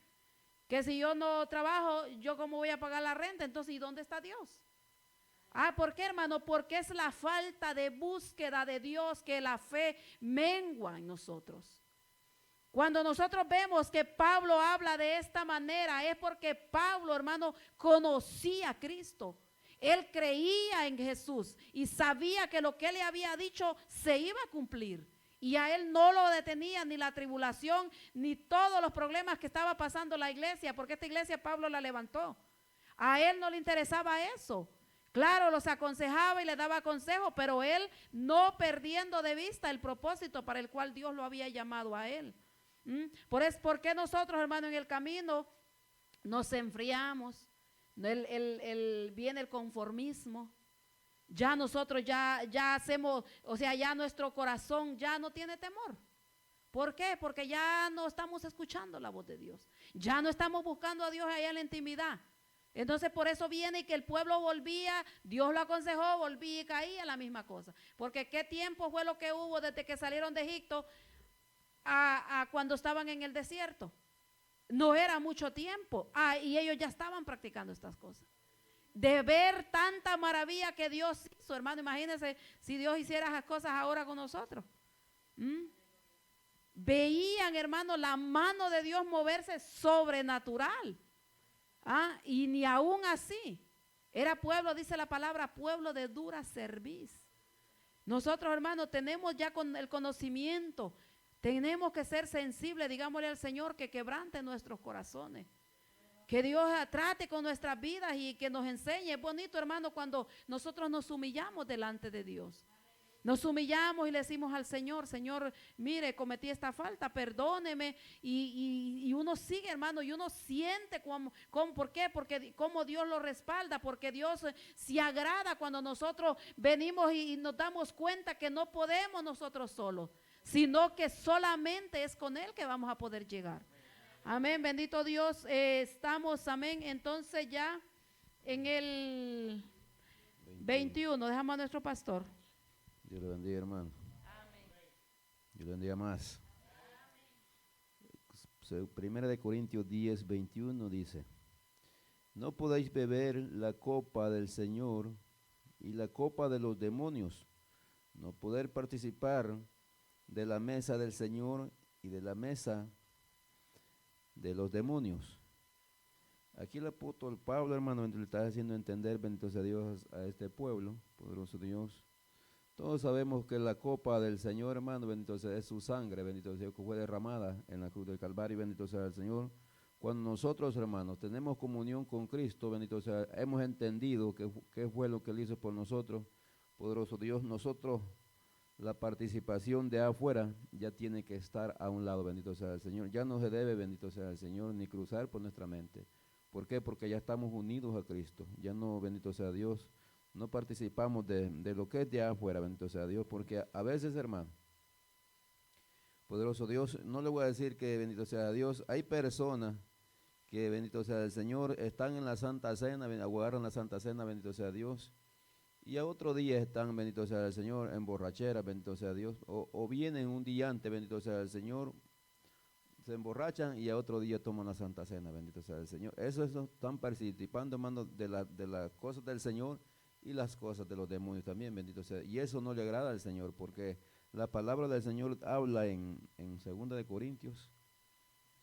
Que si yo no trabajo, ¿yo cómo voy a pagar la renta? Entonces, ¿y dónde está Dios? ¿Por qué, hermano? Porque es la falta de búsqueda de Dios que la fe mengua en nosotros. Cuando nosotros vemos que Pablo habla de esta manera, es porque Pablo, hermano, conocía a Cristo. Él creía en Jesús y sabía que lo que él le había dicho se iba a cumplir. Y a él no lo detenía ni la tribulación, ni todos los problemas que estaba pasando la iglesia, porque esta iglesia Pablo la levantó. A él no le interesaba eso. Claro, los aconsejaba y le daba consejo, pero él no perdiendo de vista el propósito para el cual Dios lo había llamado a él. ¿Por qué nosotros, hermano, en el camino nos enfriamos? Viene el conformismo. Ya nosotros ya hacemos, o sea, ya nuestro corazón ya no tiene temor. ¿Por qué? Porque ya no estamos escuchando la voz de Dios. Ya no estamos buscando a Dios allá en la intimidad. Entonces por eso viene que el pueblo volvía, Dios lo aconsejó, volvía y caía la misma cosa. Porque ¿qué tiempo fue lo que hubo desde que salieron de Egipto a cuando estaban en el desierto? No era mucho tiempo. Y ellos ya estaban practicando estas cosas. De ver tanta maravilla que Dios hizo, hermano, imagínense si Dios hiciera esas cosas ahora con nosotros. Veían, hermano, la mano de Dios moverse sobrenatural. Y ni aún así. Era pueblo, dice la palabra, pueblo de dura cerviz. Nosotros, hermano, tenemos ya con el conocimiento. Tenemos que ser sensibles, digámosle al Señor que quebrante nuestros corazones. Que Dios trate con nuestras vidas y que nos enseñe. Es bonito, hermano, cuando nosotros nos humillamos delante de Dios. Nos humillamos y le decimos al Señor, Señor, mire, cometí esta falta, perdóneme. Y uno sigue, hermano, y uno siente ¿por qué? Porque como Dios lo respalda, porque Dios se agrada cuando nosotros venimos y nos damos cuenta que no podemos nosotros solos, sino que solamente es con Él que vamos a poder llegar. Amén, bendito Dios. Estamos, amén, entonces ya en el 21. Dejamos a nuestro pastor. Dios le bendiga, hermano. Amén. Dios le bendiga más. Primera de Corintios 10, 21 dice, no podéis beber la copa del Señor y la copa de los demonios, no poder participar de la mesa del Señor y de la mesa de los demonios. Aquí el apóstol Pablo, hermano, le está haciendo entender, bendito sea Dios, a este pueblo, poderoso Dios. Todos sabemos que la copa del Señor, hermano, bendito sea, es su sangre, bendito sea Dios, que fue derramada en la cruz del Calvario, bendito sea el Señor. Cuando nosotros, hermanos, tenemos comunión con Cristo, bendito sea, hemos entendido qué fue lo que Él hizo por nosotros, poderoso Dios, nosotros, la participación de afuera ya tiene que estar a un lado, bendito sea el Señor. Ya no se debe, bendito sea el Señor, ni cruzar por nuestra mente. ¿Por qué? Porque ya estamos unidos a Cristo. Ya no, bendito sea Dios, no participamos de lo que es de afuera, bendito sea Dios, porque a veces, hermano, poderoso Dios, no le voy a decir que bendito sea Dios, hay personas que bendito sea el Señor, están en la Santa Cena, aguardan la Santa Cena, bendito sea Dios, y a otro día están, bendito sea el Señor, en borrachera, bendito sea Dios, o vienen un día antes, bendito sea el Señor, se emborrachan y a otro día toman la Santa Cena, bendito sea el Señor. Eso están participando, hermano, de las cosas del Señor y las cosas de los demonios también, bendito sea. Y eso no le agrada al Señor, porque la palabra del Señor habla en 2 de Corintios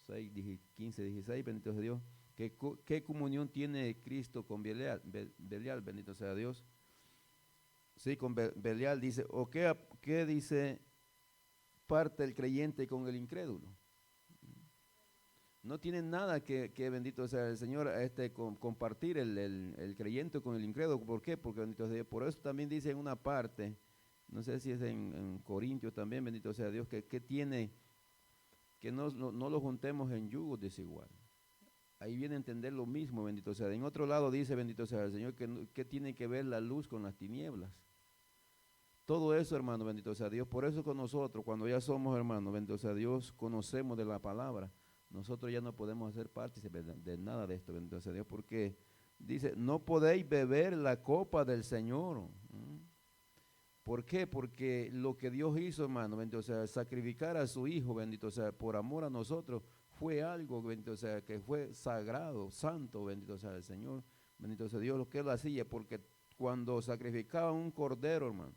6, 15, 16, bendito sea Dios, que qué comunión tiene Cristo con Belial, bendito sea Dios. Sí, con Belial dice, o qué dice parte el creyente con el incrédulo. No tienen nada que bendito sea el Señor, compartir el creyente con el incrédulo. ¿Por qué? Porque bendito sea Dios. Por eso también dice en una parte, no sé si es en Corintios también, bendito sea Dios, que tiene, que no lo juntemos en yugo desigual. Ahí viene a entender lo mismo, bendito sea. En otro lado dice, bendito sea el Señor, que tiene que ver la luz con las tinieblas. Todo eso, hermano, bendito sea Dios. Por eso con nosotros, cuando ya somos hermanos, bendito sea Dios, conocemos de la palabra. Nosotros ya no podemos hacer partícipes de nada de esto, bendito sea Dios, porque dice, no podéis beber la copa del Señor. ¿Por qué? Porque lo que Dios hizo, hermano, bendito sea, sacrificar a su Hijo, bendito sea, por amor a nosotros, fue algo, bendito sea, que fue sagrado, santo, bendito sea el Señor, bendito sea Dios, lo que Él hacía, porque cuando sacrificaban un cordero, hermano,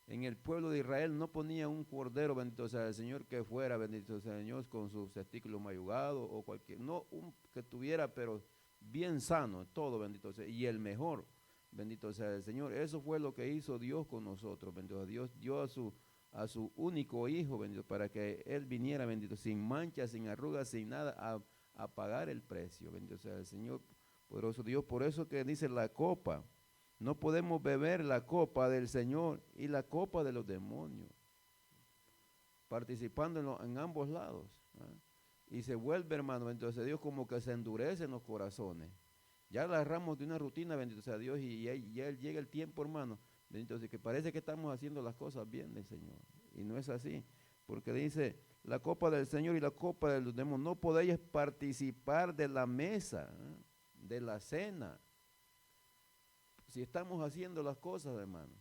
en el pueblo de Israel no ponía un cordero, bendito sea el Señor, que fuera, bendito sea el Señor, con sus testículos mayugados o cualquier, no un que tuviera, pero bien sano, todo, bendito sea, y el mejor, bendito sea el Señor. Eso fue lo que hizo Dios con nosotros, bendito sea Dios, dio a su único Hijo, bendito, para que Él viniera, bendito, sin manchas, sin arrugas, sin nada, a pagar el precio, bendito sea el Señor, poderoso Dios. Por eso que dice la copa. No podemos beber la copa del Señor y la copa de los demonios, participando en ambos lados. Y se vuelve, hermano, bendito sea Dios, como que se endurecen los corazones. Ya agarramos de una rutina, bendito sea Dios, y ya llega el tiempo, hermano, bendito sea, que parece que estamos haciendo las cosas bien del Señor. Y no es así, porque dice, la copa del Señor y la copa de los demonios, no podéis participar de la mesa, de la cena. Si estamos haciendo las cosas, hermano,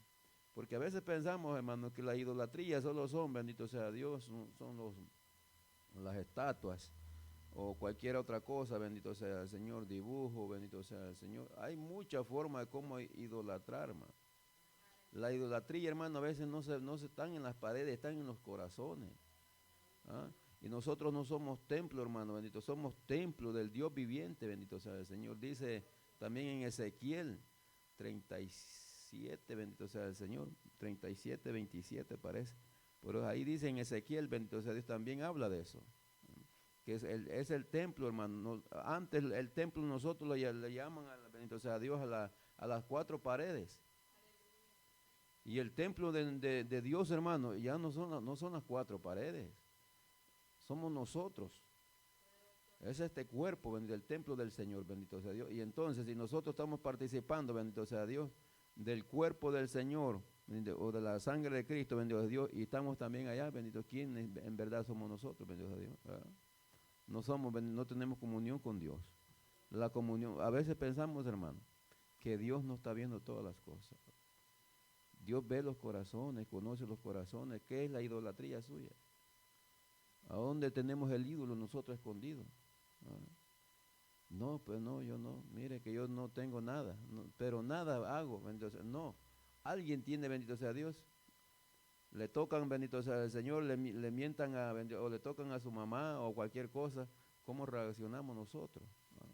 porque a veces pensamos, hermano, que la idolatría solo son, bendito sea Dios, son las estatuas o cualquier otra cosa, bendito sea el Señor, dibujo, bendito sea el Señor. Hay muchas formas de cómo idolatrar, hermano. La idolatría, hermano, a veces no se están en las paredes, están en los corazones. Y nosotros no somos templo, hermano, bendito, somos templo del Dios viviente, bendito sea el Señor. Dice también en Ezequiel 37, bendito sea el Señor, 37, 27 parece. Pero ahí dice en Ezequiel, bendito sea Dios, también habla de eso. Que es el templo, hermano. Antes el templo nosotros le llaman, bendito sea Dios, a las cuatro paredes. Y el templo de Dios, hermano, ya no son las cuatro paredes. Somos nosotros. Es este cuerpo, bendito, el templo del Señor, bendito sea Dios. Y entonces, si nosotros estamos participando, bendito sea Dios, del cuerpo del Señor, bendito, o de la sangre de Cristo, bendito sea Dios, y estamos también allá, bendito, ¿quién en verdad somos nosotros, bendito sea Dios? No tenemos comunión con Dios. La comunión, a veces pensamos, hermano, que Dios no está viendo todas las cosas. Dios ve los corazones, conoce los corazones. ¿Qué es la idolatría suya? ¿A dónde tenemos el ídolo nosotros escondido? ¿Ah? No, pues no, yo no. Mire que yo no tengo nada, pero nada hago, bendito sea. No, alguien tiene, bendito sea Dios. Le tocan, bendito sea el Señor, le mientan o le tocan a su mamá o cualquier cosa. ¿Cómo reaccionamos nosotros? ¿Ah?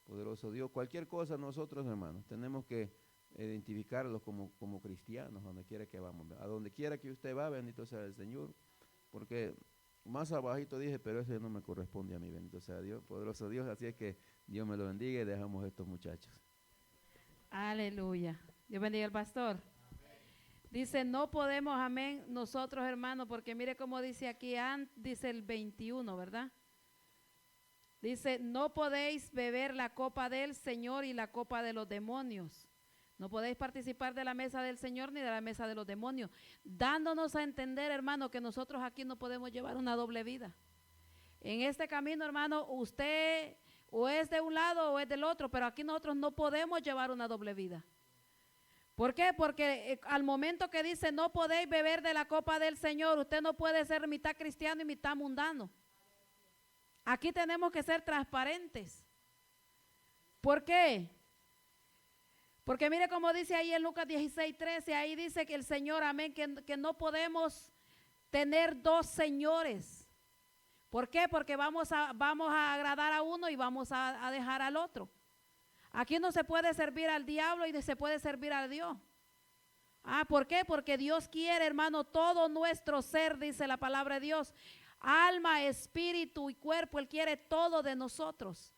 Poderoso Dios, cualquier cosa nosotros, hermanos, tenemos que identificarlos como cristianos, donde quiera que vamos. A donde quiera que usted va, bendito sea el Señor, porque más abajito dije, pero eso no me corresponde a mí, bendito sea Dios, poderoso Dios, así es que Dios me lo bendiga y dejamos a estos muchachos. Aleluya. Dios bendiga al pastor. Dice, no podemos, amén, nosotros hermanos, porque mire cómo dice aquí, dice el 21, ¿verdad? Dice, no podéis beber la copa del Señor y la copa de los demonios. No podéis participar de la mesa del Señor ni de la mesa de los demonios. Dándonos a entender, hermano, que nosotros aquí no podemos llevar una doble vida. En este camino, hermano, usted o es de un lado o es del otro, pero aquí nosotros no podemos llevar una doble vida. ¿Por qué? Porque al momento que dice no podéis beber de la copa del Señor, usted no puede ser mitad cristiano y mitad mundano. Aquí tenemos que ser transparentes. ¿Por qué? Porque mire cómo dice ahí en Lucas 16:13, ahí dice que el Señor, amén, que no podemos tener dos señores. ¿Por qué? Porque vamos a agradar a uno y vamos a dejar al otro. Aquí no se puede servir al diablo y se puede servir a Dios. ¿Por qué? Porque Dios quiere, hermano, todo nuestro ser, dice la palabra de Dios. Alma, espíritu y cuerpo, Él quiere todo de nosotros.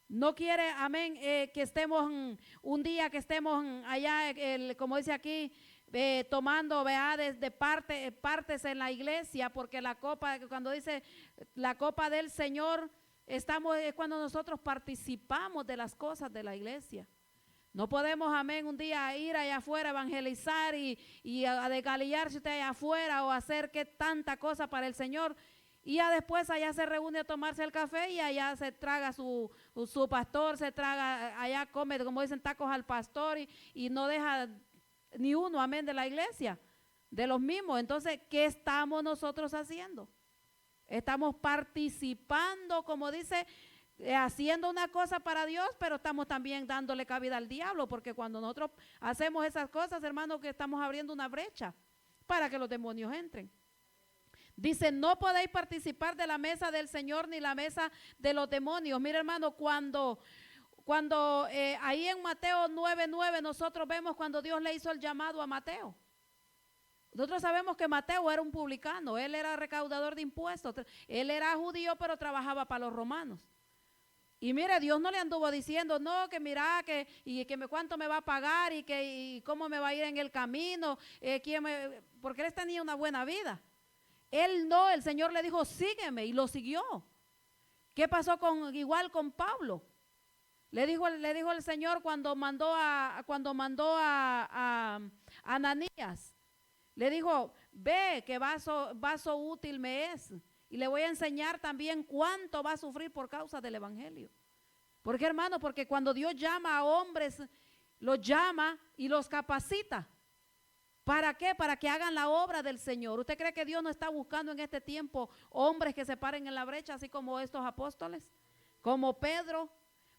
No quiere, amén, que estemos un día que estemos allá, como dice aquí, tomando, vea, desde partes en la iglesia, porque la copa, cuando dice la copa del Señor, es cuando nosotros participamos de las cosas de la iglesia. No podemos, amén, un día ir allá afuera a evangelizar y a desgalillarse usted allá afuera o hacer que tanta cosa para el Señor. Y ya después allá se reúne a tomarse el café y allá se traga su pastor, se traga, allá come, como dicen, tacos al pastor y no deja ni uno, amén, de la iglesia, de los mismos. Entonces, ¿qué estamos nosotros haciendo? Estamos participando, como dice, haciendo una cosa para Dios, pero estamos también dándole cabida al diablo, porque cuando nosotros hacemos esas cosas, hermanos, que estamos abriendo una brecha para que los demonios entren. Dice, no podéis participar de la mesa del Señor ni la mesa de los demonios. Mira, hermano, cuando ahí en Mateo 9:9 nosotros vemos cuando Dios le hizo el llamado a Mateo. Nosotros sabemos que Mateo era un publicano, él era recaudador de impuestos, él era judío pero trabajaba para los romanos. Y mire, Dios no le anduvo diciendo, no, que mira, cuánto me va a pagar y cómo me va a ir en el camino, porque él tenía una buena vida. El Señor le dijo, sígueme, y lo siguió. ¿Qué pasó igual con Pablo? Le dijo el Señor cuando mandó a Ananías. Le dijo, ve que vaso útil me es. Y le voy a enseñar también cuánto va a sufrir por causa del evangelio. ¿Por qué, hermano? Porque cuando Dios llama a hombres, los llama y los capacita. ¿Para qué? Para que hagan la obra del Señor. ¿Usted cree que Dios no está buscando en este tiempo hombres que se paren en la brecha, así como estos apóstoles? Como Pedro.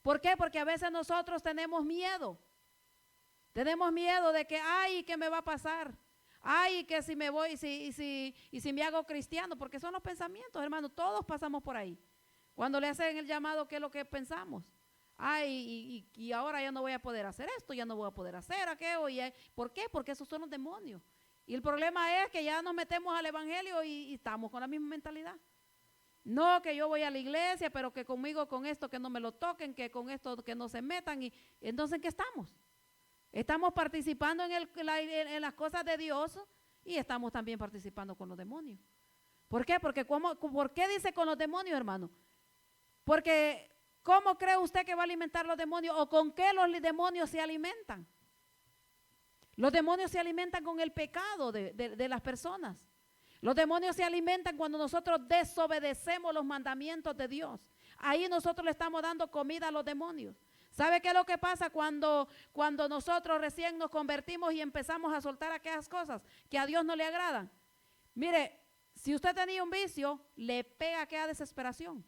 ¿Por qué? Porque a veces nosotros tenemos miedo. Tenemos miedo de que, ay, ¿qué me va a pasar? Ay, que si me voy, si me hago cristiano, porque son los pensamientos, hermano, todos pasamos por ahí. Cuando le hacen el llamado, ¿qué es lo que pensamos? Ay, y ahora ya no voy a poder hacer esto, ya no voy a poder hacer aquello. ¿Por qué? Porque esos son los demonios. Y el problema es que ya nos metemos al evangelio y estamos con la misma mentalidad. No, que yo voy a la iglesia, pero que conmigo con esto que no me lo toquen, que con esto que no se metan. Y entonces, ¿en qué estamos? Estamos participando en las cosas de Dios y estamos también participando con los demonios. ¿Por qué? Porque ¿por qué dice con los demonios, hermano? Porque ¿cómo cree usted que va a alimentar los demonios o con qué los demonios se alimentan? Los demonios se alimentan con el pecado de las personas. Los demonios se alimentan cuando nosotros desobedecemos los mandamientos de Dios. Ahí nosotros le estamos dando comida a los demonios. ¿Sabe qué es lo que pasa cuando nosotros recién nos convertimos y empezamos a soltar aquellas cosas que a Dios no le agradan? Mire, Si usted tenía un vicio, le pega que a desesperación.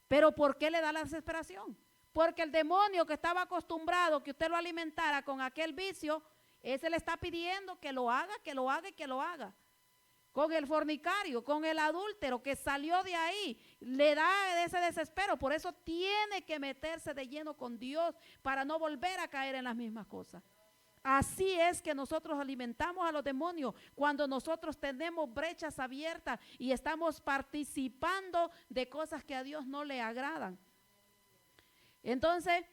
¿Pero por qué le da la desesperación? Porque el demonio que estaba acostumbrado que usted lo alimentara con aquel vicio, ese le está pidiendo que lo haga, que lo haga y que lo haga. Con el fornicario, con el adúltero que salió de ahí, le da ese desespero. Por eso tiene que meterse de lleno con Dios para no volver a caer en las mismas cosas. Así es que nosotros alimentamos a los demonios cuando nosotros tenemos brechas abiertas y estamos participando de cosas que a Dios no le agradan. Entonces,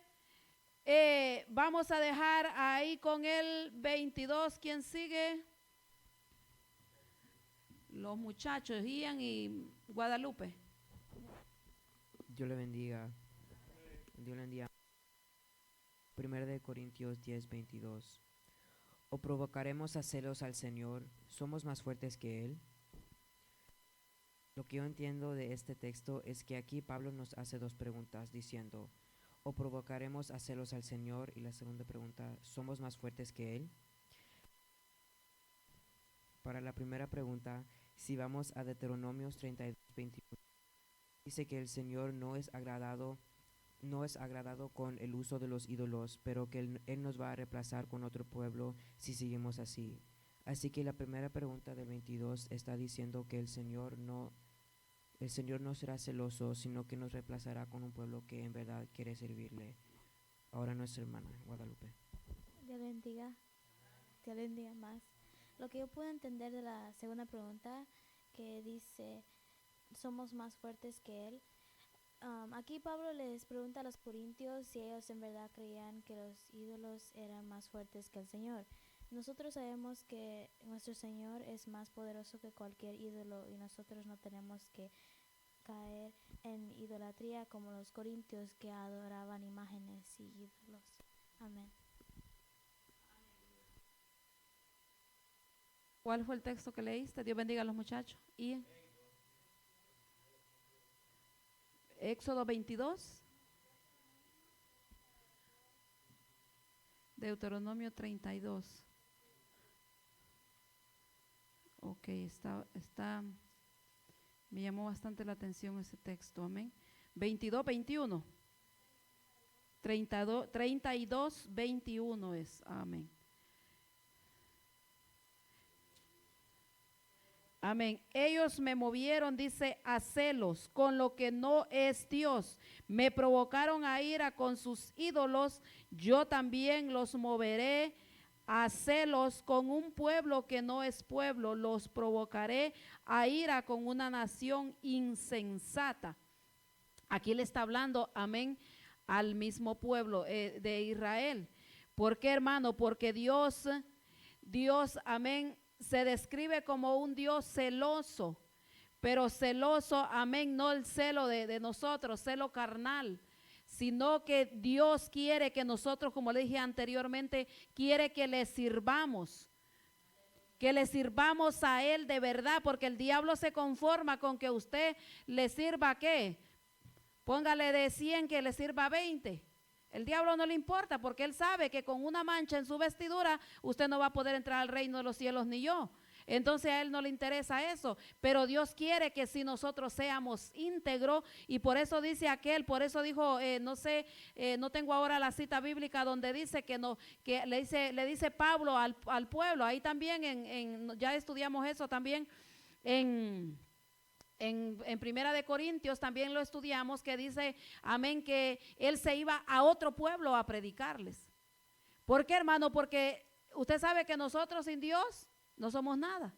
vamos a dejar ahí con el 22. ¿Quién sigue? Los muchachos, Ian y Guadalupe. Dios le bendiga. Dios le bendiga. 1 Corintios 10:22. ¿O provocaremos a celos al Señor? ¿Somos más fuertes que Él? Lo que yo entiendo de este texto es que aquí Pablo nos hace dos preguntas diciendo, ¿o provocaremos a celos al Señor? Y la segunda pregunta, ¿somos más fuertes que Él? Para la primera pregunta, si vamos a Deuteronomios 32:21, dice que el Señor no es agradado con el uso de los ídolos, pero que Él nos va a reemplazar con otro pueblo si seguimos así. Así que la primera pregunta del 22 está diciendo que el Señor no será celoso, sino que nos reemplazará con un pueblo que en verdad quiere servirle. Ahora nuestra hermana Guadalupe. Dios le bendiga. Dios le bendiga más. Lo que yo puedo entender de la segunda pregunta, que dice, ¿somos más fuertes que Él? Aquí Pablo les pregunta a los corintios si ellos en verdad creían que los ídolos eran más fuertes que el Señor. Nosotros sabemos que nuestro Señor es más poderoso que cualquier ídolo y nosotros no tenemos que caer en idolatría como los corintios que adoraban imágenes y ídolos. Amén. ¿Cuál fue el texto que leíste? Dios bendiga a los muchachos. Y Éxodo 22, Deuteronomio 32. Ok, me llamó bastante la atención ese texto, amén. 22, 21. 32, 21 es, amén. Amén. Ellos me movieron, dice, a celos con lo que no es Dios. Me provocaron a ira con sus ídolos. Yo también los moveré a celos con un pueblo que no es pueblo. Los provocaré a ira con una nación insensata. Aquí le está hablando, amén, al mismo pueblo de Israel. ¿Por qué, hermano? Porque Dios, amén, se describe como un Dios celoso, pero celoso, amén, no el celo de nosotros, celo carnal, sino que Dios quiere que nosotros, como le dije anteriormente, quiere que le sirvamos a Él de verdad, porque el diablo se conforma con que usted le sirva, ¿qué? Póngale de 100 que le sirva 20. El diablo no le importa porque él sabe que con una mancha en su vestidura usted no va a poder entrar al reino de los cielos ni yo. Entonces a él no le interesa eso, pero Dios quiere que si nosotros seamos íntegros y por eso dice aquel, por eso dijo, no tengo ahora la cita bíblica donde dice que le dice Pablo al pueblo, ahí también ya estudiamos eso también en Primera de Corintios también lo estudiamos, que dice, amén, que él se iba a otro pueblo a predicarles. ¿Por qué, hermano? Porque usted sabe que nosotros sin Dios no somos nada,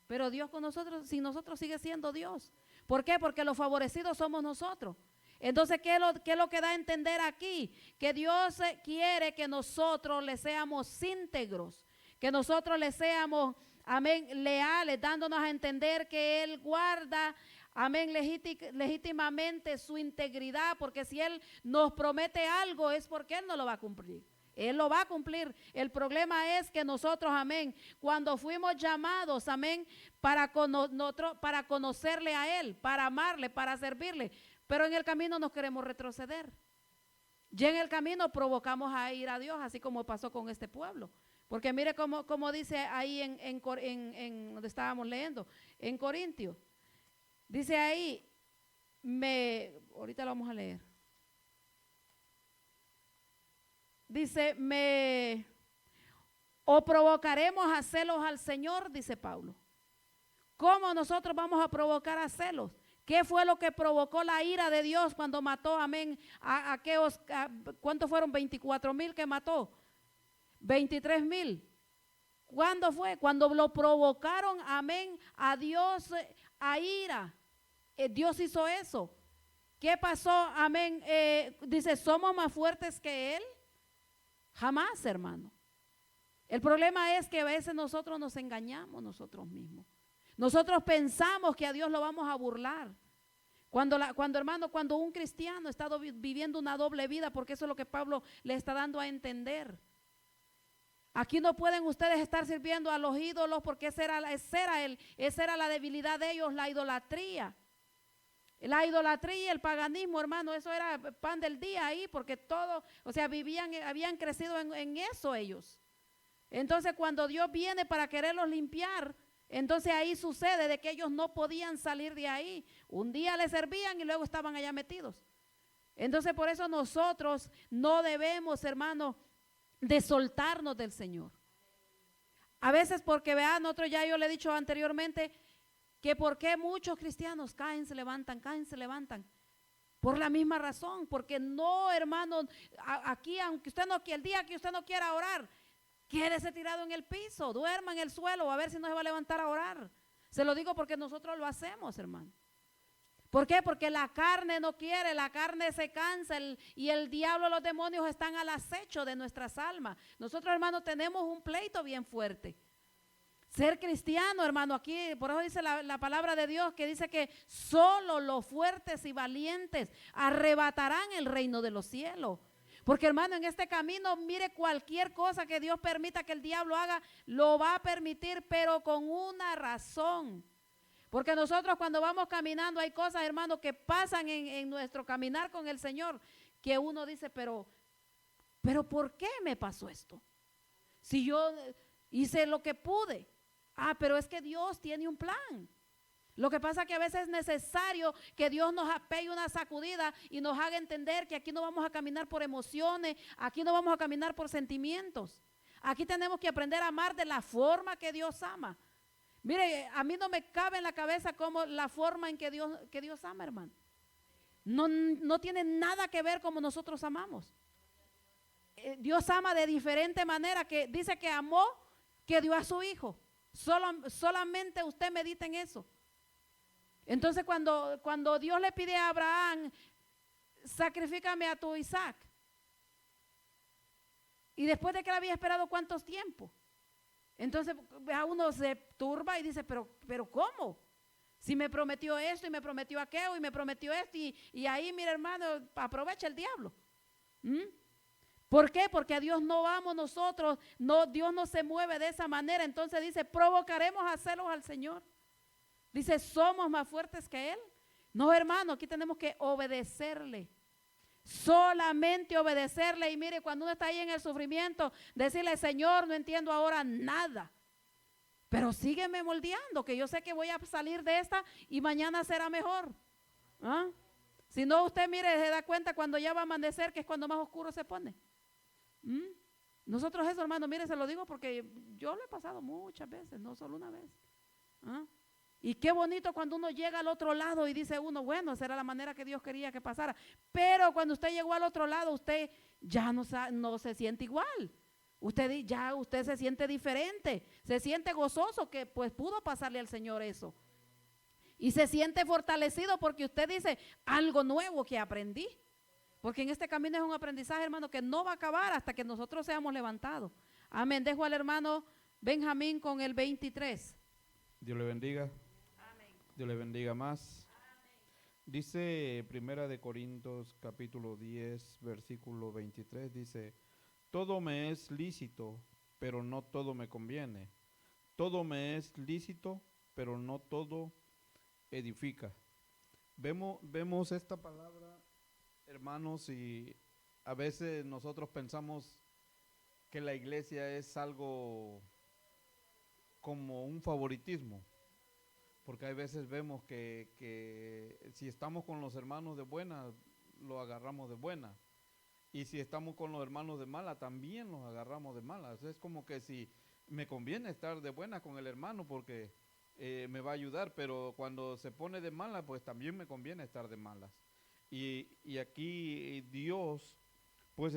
pero Dios con nosotros, sin nosotros sigue siendo Dios. ¿Por qué? Porque los favorecidos somos nosotros. Entonces, ¿qué es lo que da a entender aquí? Que Dios quiere que nosotros le seamos íntegros, que nosotros le seamos, amén, leales, dándonos a entender que Él guarda, amén, legítimamente su integridad, porque si Él nos promete algo es porque Él no lo va a cumplir. Él lo va a cumplir. El problema es que nosotros, amén, cuando fuimos llamados, amén, para conocerle a Él, para amarle, para servirle, pero en el camino nos queremos retroceder. Ya en el camino provocamos a ir a Dios, así como pasó con este pueblo. Porque mire cómo dice ahí en donde estábamos leyendo, en Corintios. Dice ahí, ahorita lo vamos a leer. Dice, o provocaremos a celos al Señor, dice Pablo. ¿Cómo nosotros vamos a provocar a celos? ¿Qué fue lo que provocó la ira de Dios cuando mató, amén, a aquellos, ¿cuántos fueron? 24,000 que mató, 23,000. ¿Cuándo fue? Cuando lo provocaron, amén, a Dios a ira. Dios hizo eso. ¿Qué pasó? Amén. Dice, ¿somos más fuertes que Él? Jamás, hermano. El problema es que a veces nosotros nos engañamos nosotros mismos. Nosotros pensamos que a Dios lo vamos a burlar. Cuando un cristiano está viviendo una doble vida, porque eso es lo que Pablo le está dando a entender. Aquí no pueden ustedes estar sirviendo a los ídolos porque esa era la debilidad de ellos, la idolatría. La idolatría y el paganismo, hermano, eso era pan del día ahí, porque todo, o sea, habían crecido en eso ellos. Entonces cuando Dios viene para quererlos limpiar, entonces ahí sucede de que ellos no podían salir de ahí. Un día les servían y luego estaban allá metidos. Entonces por eso nosotros no debemos, hermano, de soltarnos del Señor. A veces porque vean, nosotros ya yo le he dicho anteriormente que por qué muchos cristianos caen, se levantan, por la misma razón, porque no, hermano, aquí aunque usted no quiera, el día que usted no quiera orar, quédese tirado en el piso, duerma en el suelo, a ver si no se va a levantar a orar. Se lo digo porque nosotros lo hacemos, hermano. ¿Por qué? Porque la carne no quiere, la carne se cansa y el diablo, los demonios están al acecho de nuestras almas. Nosotros, hermano, tenemos un pleito bien fuerte. Ser cristiano, hermano, aquí por eso dice la palabra de Dios que dice que solo los fuertes y valientes arrebatarán el reino de los cielos. Porque, hermano, en este camino, mire, cualquier cosa que Dios permita que el diablo haga, lo va a permitir, pero con una razón. Porque nosotros cuando vamos caminando hay cosas, hermano, que pasan en nuestro caminar con el Señor, que uno dice, pero ¿por qué me pasó esto? Si yo hice lo que pude. Pero es que Dios tiene un plan. Lo que pasa es que a veces es necesario que Dios nos pegue una sacudida y nos haga entender que aquí no vamos a caminar por emociones, aquí no vamos a caminar por sentimientos. Aquí tenemos que aprender a amar de la forma que Dios ama. Mire, a mí no me cabe en la cabeza como la forma en que Dios ama, hermano. No tiene nada que ver como nosotros amamos. Dios ama de diferente manera, que dice que amó, que dio a su hijo. Solamente usted medita en eso. Entonces cuando Dios le pide a Abraham, sacrifícame a tu Isaac, y después de que él había esperado cuántos tiempos, entonces a uno se turba y dice, pero ¿cómo? Si me prometió esto y me prometió aquello y me prometió esto y ahí, mira, hermano, aprovecha el diablo. ¿Por qué? Porque a Dios no vamos nosotros, Dios no se mueve de esa manera. Entonces dice, provocaremos a celos al Señor. Dice, ¿somos más fuertes que Él? No, hermano, aquí tenemos que obedecerle. Solamente obedecerle. Y mire, cuando uno está ahí en el sufrimiento, decirle, Señor, no entiendo ahora nada, pero sígueme moldeando, que yo sé que voy a salir de esta y mañana será mejor. Si no, usted mire, se da cuenta cuando ya va a amanecer, que es cuando más oscuro se pone. Nosotros eso, hermano, mire, se lo digo porque yo lo he pasado muchas veces, no solo una vez. Y qué bonito cuando uno llega al otro lado y dice uno, bueno, será la manera que Dios quería que pasara. Pero cuando usted llegó al otro lado, usted ya no se siente igual. Usted se siente diferente, se siente gozoso que pues pudo pasarle al Señor eso. Y se siente fortalecido porque usted dice, algo nuevo que aprendí. Porque en este camino es un aprendizaje, hermano, que no va a acabar hasta que nosotros seamos levantados. Amén. Dejo al hermano Benjamín con el 23. Dios le bendiga. Amén. Dios le bendiga más. Amén. Dice Primera de Corintios capítulo 10, versículo 23, dice, todo me es lícito, pero no todo me conviene. Todo me es lícito, pero no todo edifica. Vemos esta palabra, hermanos, y a veces nosotros pensamos que la iglesia es algo como un favoritismo, porque hay veces vemos que si estamos con los hermanos de buena, lo agarramos de buena, y si estamos con los hermanos de mala, también los agarramos de malas. Es como que si me conviene estar de buena con el hermano porque me va a ayudar, pero cuando se pone de mala, pues también me conviene estar de malas. Y aquí Dios, pues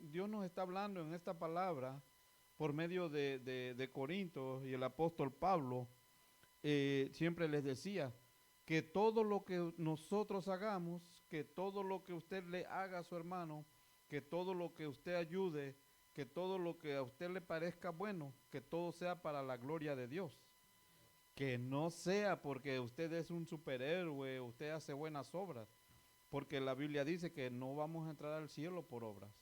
Dios nos está hablando en esta palabra por medio de Corintios, y el apóstol Pablo siempre les decía que todo lo que nosotros hagamos, que todo lo que usted le haga a su hermano, que todo lo que usted ayude, que todo lo que a usted le parezca bueno, que todo sea para la gloria de Dios. Que no sea porque usted es un superhéroe, usted hace buenas obras, porque la Biblia dice que no vamos a entrar al cielo por obras.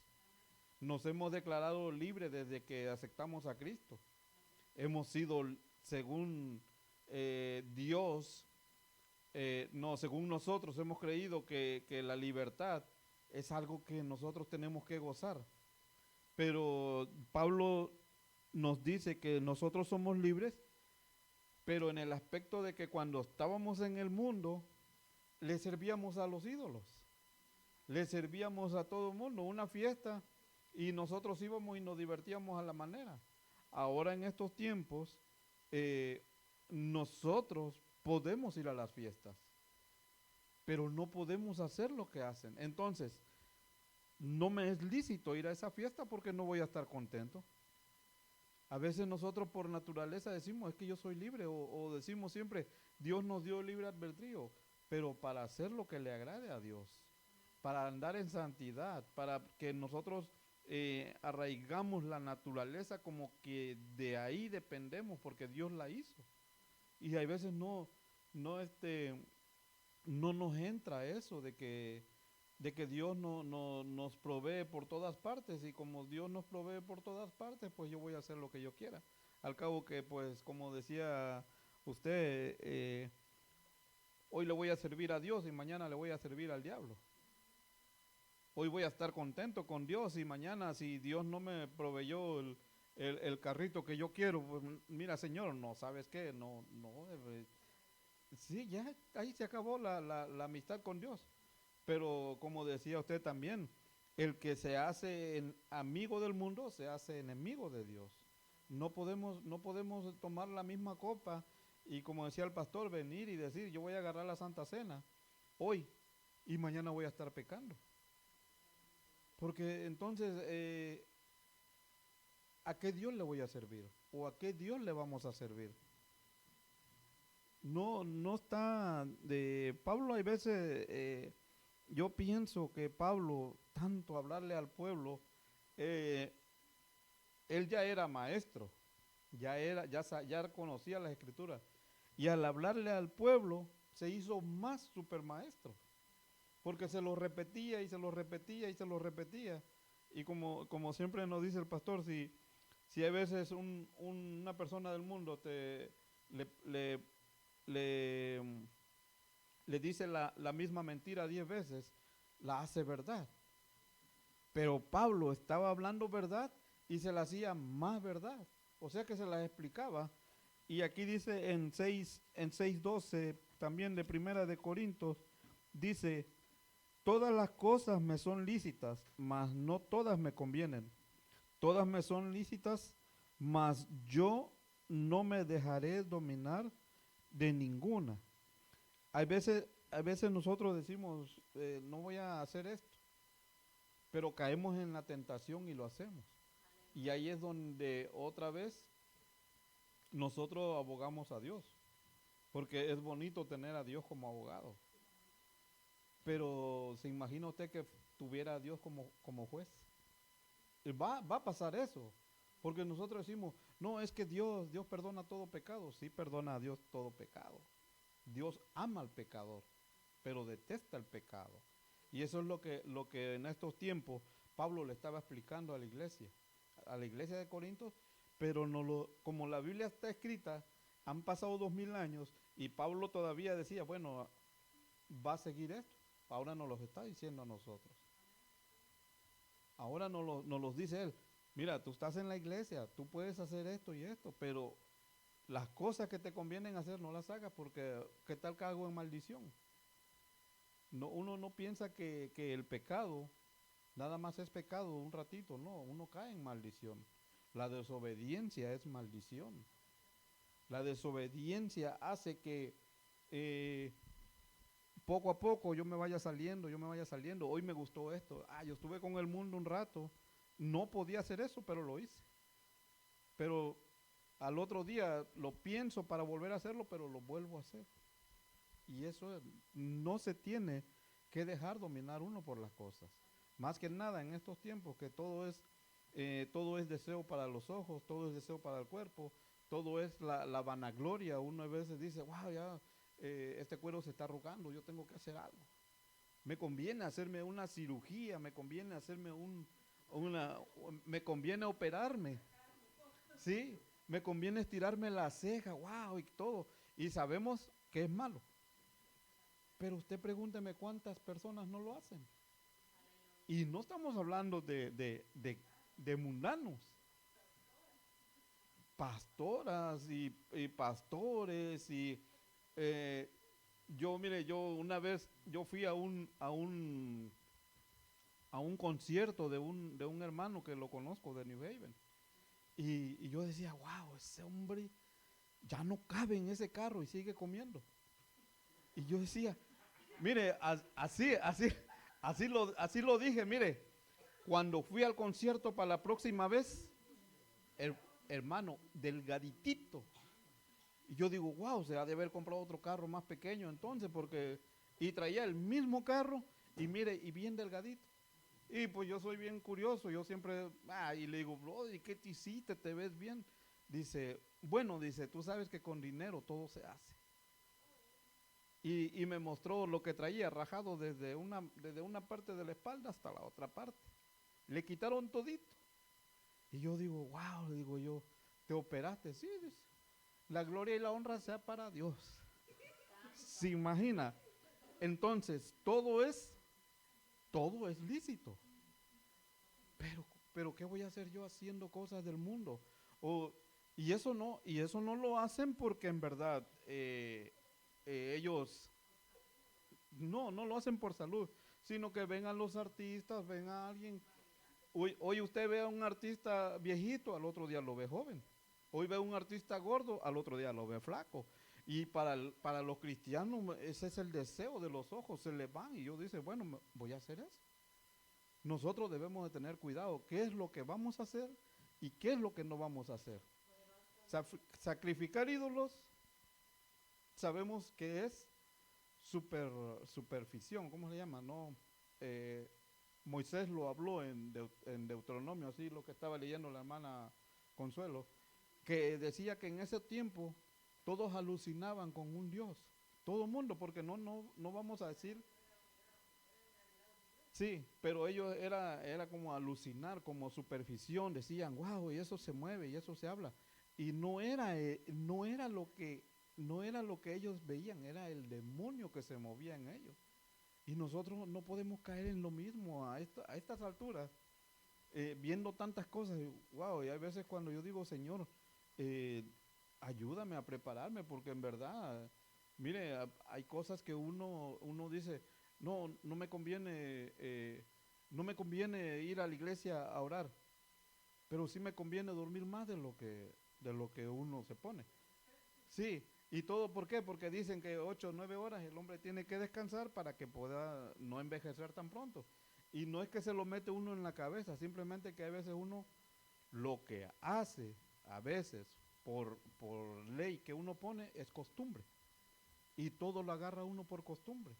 Nos hemos declarado libres desde que aceptamos a Cristo. Hemos sido, según Dios, no, según nosotros hemos creído que la libertad es algo que nosotros tenemos que gozar. Pero Pablo nos dice que nosotros somos libres, pero en el aspecto de que cuando estábamos en el mundo, le servíamos a los ídolos, le servíamos a todo el mundo, una fiesta, y nosotros íbamos y nos divertíamos a la manera. Ahora en estos tiempos, nosotros podemos ir a las fiestas, pero no podemos hacer lo que hacen. Entonces, no me es lícito ir a esa fiesta porque no voy a estar contento. A veces nosotros por naturaleza decimos, es que yo soy libre, o decimos siempre, Dios nos dio libre albedrío, pero para hacer lo que le agrade a Dios, para andar en santidad, para que nosotros arraigamos la naturaleza como que de ahí dependemos porque Dios la hizo. Y hay veces no nos entra eso de que Dios nos provee por todas partes, y como Dios nos provee por todas partes, pues yo voy a hacer lo que yo quiera. Al cabo que, pues, como decía usted, hoy le voy a servir a Dios y mañana le voy a servir al diablo. Hoy voy a estar contento con Dios y mañana, si Dios no me proveyó el carrito que yo quiero, pues mira, Señor, no, ¿sabes qué? Sí, ya ahí se acabó la amistad con Dios. Pero como decía usted también, el que se hace amigo del mundo se hace enemigo de Dios. No podemos tomar la misma copa y, como decía el pastor, venir y decir, yo voy a agarrar la Santa Cena hoy y mañana voy a estar pecando. Porque entonces, ¿a qué Dios le voy a servir? ¿O a qué Dios le vamos a servir? No está de Pablo. Hay veces yo pienso que Pablo, tanto hablarle al pueblo, él ya era maestro, ya conocía las escrituras, y al hablarle al pueblo se hizo más supermaestro, porque se lo repetía y se lo repetía y se lo repetía. Y como siempre nos dice el pastor, si hay veces una persona del mundo le dice la misma mentira 10 veces, la hace verdad. Pero Pablo estaba hablando verdad y se la hacía más verdad. O sea que se la explicaba. Y aquí dice en 6:12, también de Primera de Corintios, dice, todas las cosas me son lícitas, mas no todas me convienen. Todas me son lícitas, mas yo no me dejaré dominar de ninguna. Hay veces nosotros decimos, no voy a hacer esto, pero caemos en la tentación y lo hacemos. Y ahí es donde otra vez nosotros abogamos a Dios, porque es bonito tener a Dios como abogado. Pero ¿se imagina usted que tuviera a Dios como juez? Va a pasar eso, porque nosotros decimos, no, es que Dios perdona todo pecado. Sí, perdona a Dios todo pecado. Dios ama al pecador, pero detesta el pecado. Y eso es lo que en estos tiempos Pablo le estaba explicando a la iglesia de Corintios, pero como la Biblia está escrita, han pasado 2000 años y Pablo todavía decía, bueno, va a seguir esto. Ahora nos lo está diciendo a nosotros. Ahora nos los dice Él. Mira, tú estás en la iglesia, tú puedes hacer esto y esto, pero las cosas que te convienen hacer no las hagas porque ¿qué tal que hago en maldición? No, uno no piensa que el pecado nada más es pecado un ratito, no, uno cae en maldición. La desobediencia es maldición. La desobediencia hace que poco a poco yo me vaya saliendo. Hoy me gustó esto. Yo estuve con el mundo un rato. No podía hacer eso, pero lo hice. Pero al otro día lo pienso para volver a hacerlo, pero lo vuelvo a hacer. Y eso no se tiene que dejar dominar uno por las cosas. Más que nada en estos tiempos que todo es deseo para los ojos, todo es deseo para el cuerpo, todo es la vanagloria. Uno a veces dice, wow, ya este cuero se está arrugando, yo tengo que hacer algo. Me conviene hacerme una cirugía, me conviene hacerme me conviene operarme, ¿sí? Me conviene estirarme la ceja, wow, y todo. Y sabemos que es malo. Pero usted pregúnteme cuántas personas no lo hacen. Y no estamos hablando de mundanos. Pastoras y pastores y yo una vez yo fui a un concierto de un hermano que lo conozco de New Haven y yo decía, wow, ese hombre ya no cabe en ese carro y sigue comiendo. Y yo decía, mire, así lo dije, mire, cuando fui al concierto para la próxima vez, hermano, delgaditito. Y yo digo, wow, se ha de haber comprado otro carro más pequeño entonces, y traía el mismo carro, y mire, y bien delgadito. Y pues yo soy bien curioso, yo siempre, y le digo, bro, ¿y qué te hiciste? ¿Te ves bien? Dice, bueno, tú sabes que con dinero todo se hace. Y me mostró lo que traía rajado desde una parte de la espalda hasta la otra parte. Le quitaron todito. Y yo digo, wow, le digo yo, ¿te operaste? Sí, dice, la gloria y la honra sea para Dios. ¿Se imagina? Entonces, todo es lícito. Pero ¿qué voy a hacer yo haciendo cosas del mundo? Y eso no lo hacen porque en verdad ellos no lo hacen por salud, sino que ven a los artistas, ven a alguien. Hoy usted ve a un artista viejito, al otro día lo ve joven. Hoy ve a un artista gordo, al otro día lo ve flaco. Y para los cristianos ese es el deseo de los ojos, se les van y yo dice, bueno, voy a hacer eso. Nosotros debemos de tener cuidado, qué es lo que vamos a hacer y qué es lo que no vamos a hacer. Sacrificar ídolos, sabemos que es superficie, ¿cómo se llama? No, Moisés lo habló en Deuteronomio, así lo que estaba leyendo la hermana Consuelo, que decía que en ese tiempo todos alucinaban con un Dios, todo el mundo, porque no vamos a decir, sí, pero ellos era como alucinar, como superficie, decían, wow, y eso se mueve y eso se habla, y no era lo que ellos veían, era el demonio que se movía en ellos. Y nosotros no podemos caer en lo mismo a estas alturas, viendo tantas cosas. Wow, y hay veces cuando yo digo, Señor, ayúdame a prepararme, porque en verdad, mire, hay cosas que uno dice, no me conviene ir a la iglesia a orar, pero sí me conviene dormir más de lo que uno se pone. Sí. ¿Y todo por qué? Porque dicen que 8 o 9 horas el hombre tiene que descansar para que pueda no envejecer tan pronto. Y no es que se lo mete uno en la cabeza, simplemente que a veces uno lo que hace, a veces por ley que uno pone, es costumbre. Y todo lo agarra uno por costumbre.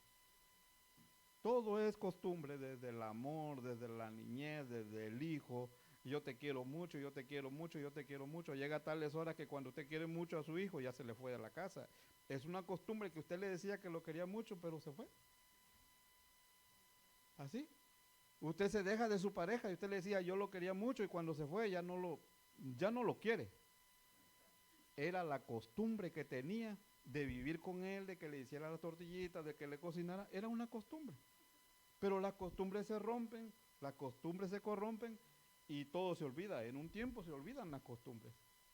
Todo es costumbre, desde el amor, desde la niñez, desde el hijo. Yo te quiero mucho, yo te quiero mucho, yo te quiero mucho. Llega a tales horas que cuando usted quiere mucho a su hijo ya se le fue de la casa. Es una costumbre que usted le decía que lo quería mucho, pero se fue. Así. Usted se deja de su pareja y usted le decía yo lo quería mucho y cuando se fue ya no lo quiere. Era la costumbre que tenía de vivir con él, de que le hiciera las tortillitas, de que le cocinara. Era una costumbre. Pero las costumbres se rompen Las costumbres se corrompen y todo se olvida. En un tiempo se olvidan las costumbres.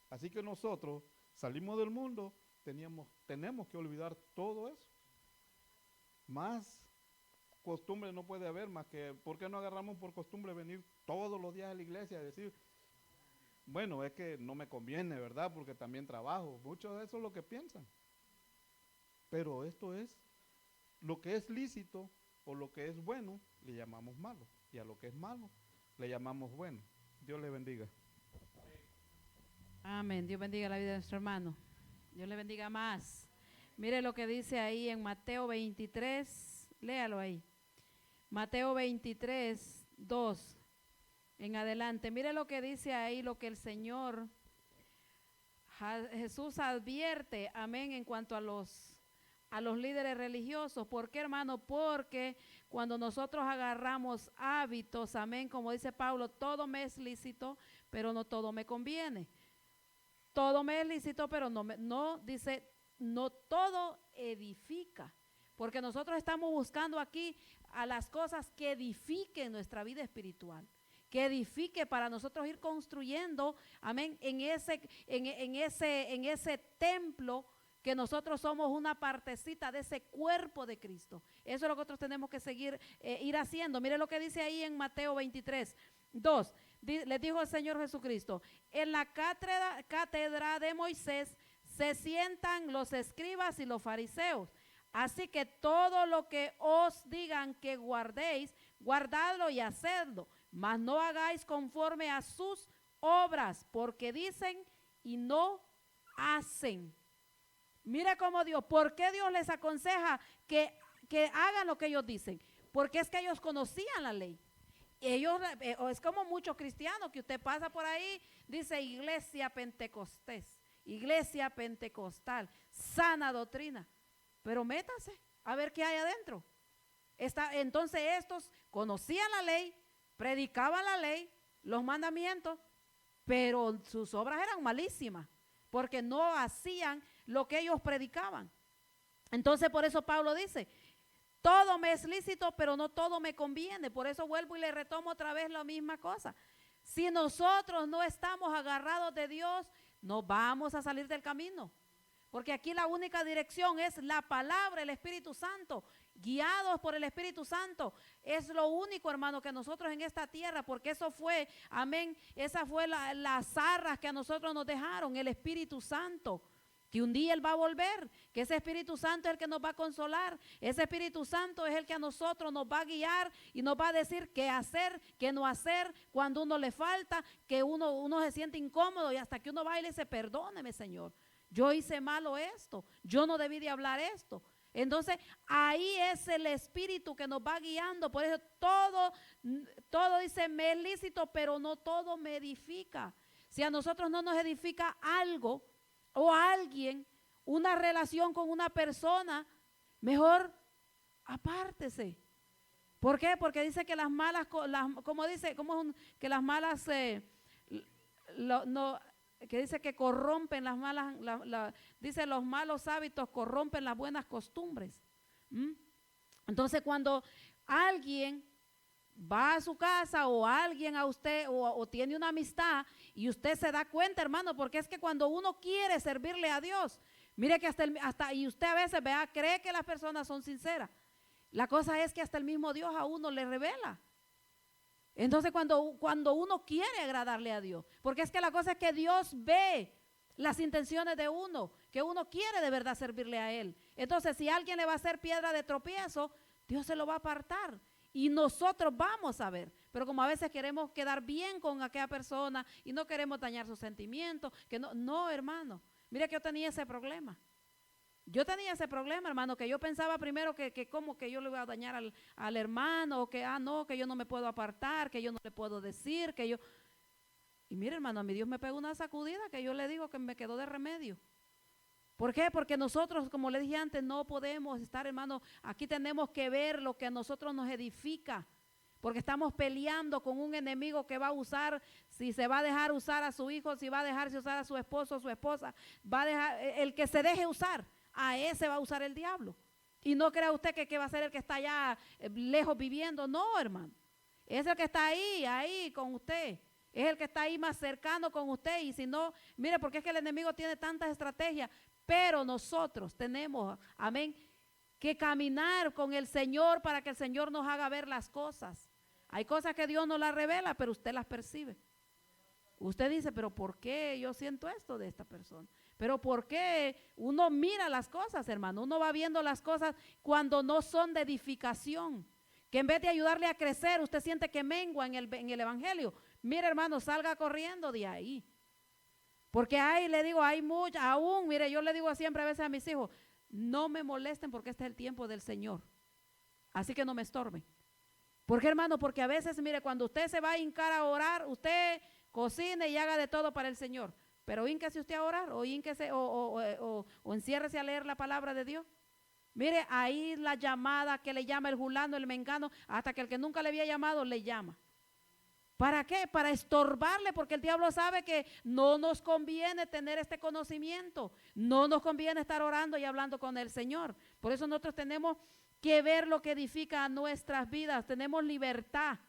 Así que nosotros salimos del mundo, tenemos que olvidar todo eso. Más costumbre no puede haber más que, ¿por qué no agarramos por costumbre venir todos los días a la iglesia y decir, bueno, es que no me conviene, ¿verdad? Porque también trabajo. Muchos de eso es lo que piensan. Pero esto es, lo que es lícito o lo que es bueno, le llamamos malo. Y a lo que es malo, le llamamos bueno. Dios le bendiga. Amén. Dios bendiga la vida de nuestro hermano. Dios le bendiga más. Mire lo que dice ahí en Mateo 23. Léalo ahí. Mateo 23, 2. En adelante. Mire lo que dice ahí, lo que el Señor Jesús advierte, amén, en cuanto a los líderes religiosos. ¿Por qué, hermano? Porque cuando nosotros agarramos hábitos, amén, como dice Pablo, todo me es lícito, pero no todo me conviene. Todo me es lícito, pero dice, no todo edifica. Porque nosotros estamos buscando aquí a las cosas que edifiquen nuestra vida espiritual, que edifique para nosotros ir construyendo, amén, en ese templo, que nosotros somos una partecita de ese cuerpo de Cristo. Eso es lo que nosotros tenemos que seguir, ir haciendo. Mire lo que dice ahí en Mateo 23, 2. Les dijo el Señor Jesucristo: en la cátedra de Moisés se sientan los escribas y los fariseos. Así que todo lo que os digan que guardéis, guardadlo y hacedlo, mas no hagáis conforme a sus obras, porque dicen y no hacen. Mira cómo Dios, ¿por qué Dios les aconseja que hagan lo que ellos dicen? Porque es que ellos conocían la ley. Ellos, es como muchos cristianos que usted pasa por ahí, dice iglesia pentecostés, iglesia pentecostal, sana doctrina. Pero métase a ver qué hay adentro. Entonces estos conocían la ley, predicaban la ley, los mandamientos, pero sus obras eran malísimas, porque no hacían lo que ellos predicaban. Entonces por eso Pablo dice, todo me es lícito, pero no todo me conviene. Por eso vuelvo y le retomo otra vez la misma cosa. Si nosotros no estamos agarrados de Dios, no vamos a salir del camino. Porque aquí la única dirección es la palabra, el Espíritu Santo, guiados por el Espíritu Santo. Es lo único, hermano, que nosotros en esta tierra, porque eso fue, amén, esa fue las arras que a nosotros nos dejaron, el Espíritu Santo, que un día Él va a volver, que ese Espíritu Santo es el que nos va a consolar, ese Espíritu Santo es el que a nosotros nos va a guiar y nos va a decir qué hacer, qué no hacer, cuando uno le falta, que uno se siente incómodo y hasta que uno va y le dice, perdóneme, Señor. Yo hice malo esto, yo no debí de hablar esto. Entonces ahí es el Espíritu que nos va guiando. Por eso todo dice, me es lícito, pero no todo me edifica. Si a nosotros no nos edifica algo o alguien, una relación con una persona, mejor apártese. ¿Por qué? Porque dice que las malas, que las malas, que dice que corrompen las malas, dice los malos hábitos corrompen las buenas costumbres. Entonces cuando alguien va a su casa o alguien a usted o tiene una amistad y usted se da cuenta, hermano, porque es que cuando uno quiere servirle a Dios, mire que hasta y usted a veces cree que las personas son sinceras. La cosa es que hasta el mismo Dios a uno le revela. Entonces cuando uno quiere agradarle a Dios, porque es que la cosa es que Dios ve las intenciones de uno, que uno quiere de verdad servirle a Él. Entonces si alguien le va a hacer piedra de tropiezo, Dios se lo va a apartar y nosotros vamos a ver. Pero como a veces queremos quedar bien con aquella persona y no queremos dañar sus sentimientos, que no, hermano, mire que yo tenía ese problema. Yo tenía ese problema, hermano, que yo pensaba primero que como que yo le iba a dañar al hermano, o que no, que yo no me puedo apartar, que yo no le puedo decir, que yo... Y mire, hermano, a mi Dios me pegó una sacudida que yo le digo que me quedó de remedio. ¿Por qué? Porque nosotros, como le dije antes, no podemos estar, hermano, aquí tenemos que ver lo que a nosotros nos edifica. Porque estamos peleando con un enemigo que va a usar, si se va a dejar usar a su hijo, si va a dejarse usar a su esposo o su esposa, va a dejar, el que se deje usar, a ese va a usar el diablo. Y no crea usted que va a ser el que está allá lejos viviendo. No, hermano. Es el que está ahí con usted. Es el que está ahí más cercano con usted. Y si no, mire, porque es que el enemigo tiene tantas estrategias. Pero nosotros tenemos, amén, que caminar con el Señor para que el Señor nos haga ver las cosas. Hay cosas que Dios no las revela, pero usted las percibe. Usted dice, pero ¿por qué yo siento esto de esta persona? Pero ¿por qué uno mira las cosas, hermano? Uno va viendo las cosas cuando no son de edificación. Que en vez de ayudarle a crecer, usted siente que mengua en el evangelio. Mire, hermano, salga corriendo de ahí. Porque hay, le digo, hay mucho, aún, mire, yo le digo siempre a veces a mis hijos, no me molesten porque este es el tiempo del Señor. Así que no me estorben. ¿Por qué, hermano? Porque a veces, mire, cuando usted se va a hincar a orar, usted cocine y haga de todo para el Señor. Pero hínquese usted a orar o hínquese o enciérrese a leer la palabra de Dios. Mire, ahí la llamada que le llama el fulano, el mengano, hasta que el que nunca le había llamado le llama. ¿Para qué? Para estorbarle, porque el diablo sabe que no nos conviene tener este conocimiento. No nos conviene estar orando y hablando con el Señor. Por eso nosotros tenemos que ver lo que edifica a nuestras vidas. Tenemos libertad.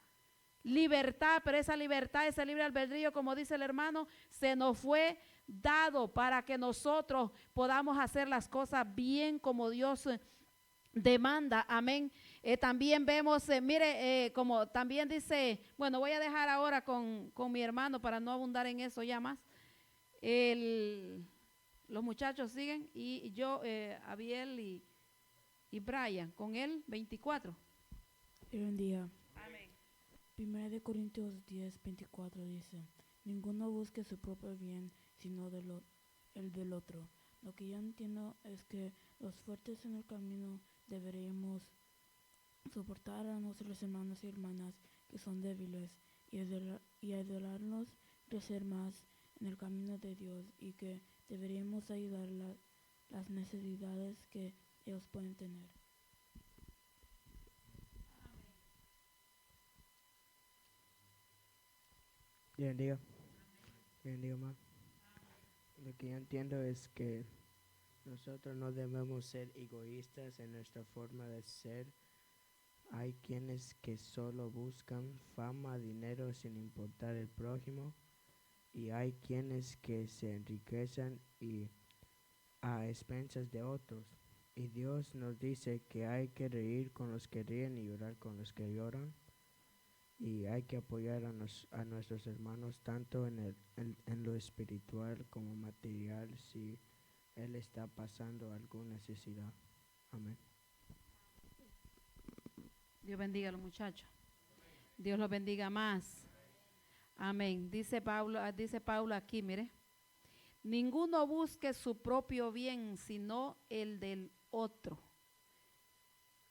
Libertad, pero esa libertad, ese libre albedrío, como dice el hermano, se nos fue dado para que nosotros podamos hacer las cosas bien como Dios demanda, amén. También vemos, mire, como también dice, bueno, voy a dejar ahora con mi hermano para no abundar en eso ya más. Los muchachos siguen y yo, Abiel y Brian, con él 24. Buen día. Amén. 1 Corintios 10, 24 dice, ninguno busque su propio bien, sino el del otro. Lo que yo entiendo es que los fuertes en el camino deberíamos soportar a nuestros hermanos y hermanas que son débiles y ayudarnos a crecer más en el camino de Dios y que deberíamos ayudar las necesidades que ellos pueden tener. Dios bendiga. Dios bendiga más. Lo que yo entiendo es que nosotros no debemos ser egoístas en nuestra forma de ser. Hay quienes que solo buscan fama, dinero sin importar el prójimo. Y hay quienes que se enriquecen a expensas de otros. Y Dios nos dice que hay que reír con los que ríen y llorar con los que lloran. Y hay que apoyar a nuestros hermanos tanto en lo espiritual como material si él está pasando alguna necesidad. Amén. Dios bendiga a los muchachos. Dios los bendiga más. Amén. Dice Pablo aquí, mire. Ninguno busque su propio bien, sino el del otro.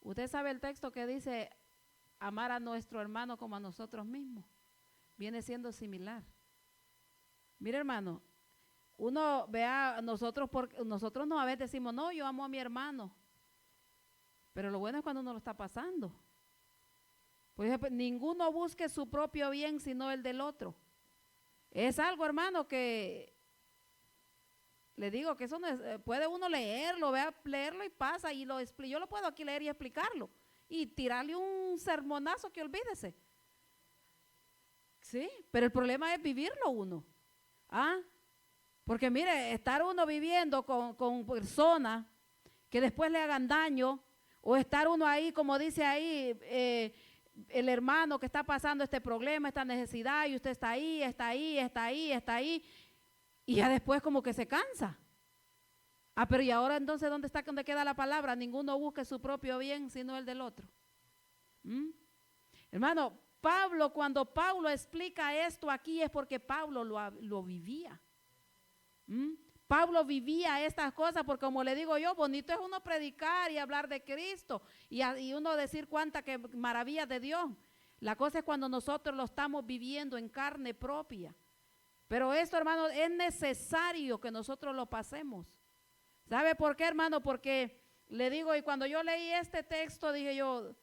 Usted sabe el texto que dice amar a nuestro hermano como a nosotros mismos. Viene siendo similar. Mire, hermano, uno vea, nosotros no a veces decimos, no, yo amo a mi hermano. Pero lo bueno es cuando uno lo está pasando. Por ejemplo, ninguno busque su propio bien, sino el del otro. Es algo, hermano, que le digo que eso no es, puede uno leerlo y pasa, y yo lo puedo aquí leer y explicarlo. Y tirarle un sermonazo que olvídese. Sí, pero el problema es vivirlo uno. Porque mire, estar uno viviendo con personas que después le hagan daño, o estar uno ahí, como dice ahí, el hermano que está pasando este problema, esta necesidad, y usted está ahí, y ya después como que se cansa. Pero y ahora entonces, ¿dónde queda la palabra? Ninguno busque su propio bien, sino el del otro. Hermano, cuando Pablo explica esto aquí es porque Pablo lo vivía. Pablo vivía estas cosas, porque como le digo yo, bonito es uno predicar y hablar de Cristo y uno decir cuánta que maravilla de Dios. La cosa es cuando nosotros lo estamos viviendo en carne propia. Pero esto, hermano, es necesario que nosotros lo pasemos. ¿Sabe por qué, hermano? Porque le digo, y cuando yo leí este texto, dije yo,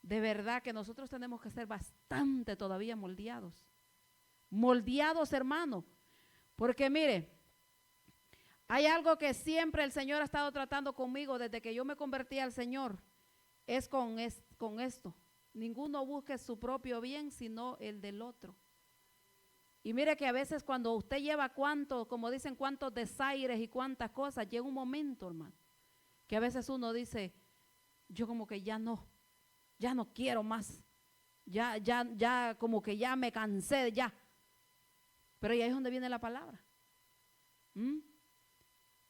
de verdad que nosotros tenemos que ser bastante todavía moldeados. Moldeados, hermano. Porque mire, hay algo que siempre el Señor ha estado tratando conmigo desde que yo me convertí al Señor. Es con esto. ninguno busque su propio bien, sino el del otro. Y mire que a veces cuando usted lleva como dicen, cuántos desaires y cuántas cosas, llega un momento, hermano, que a veces uno dice, yo como que ya no quiero más, ya como que ya me cansé, ya. Pero ahí es donde viene la palabra.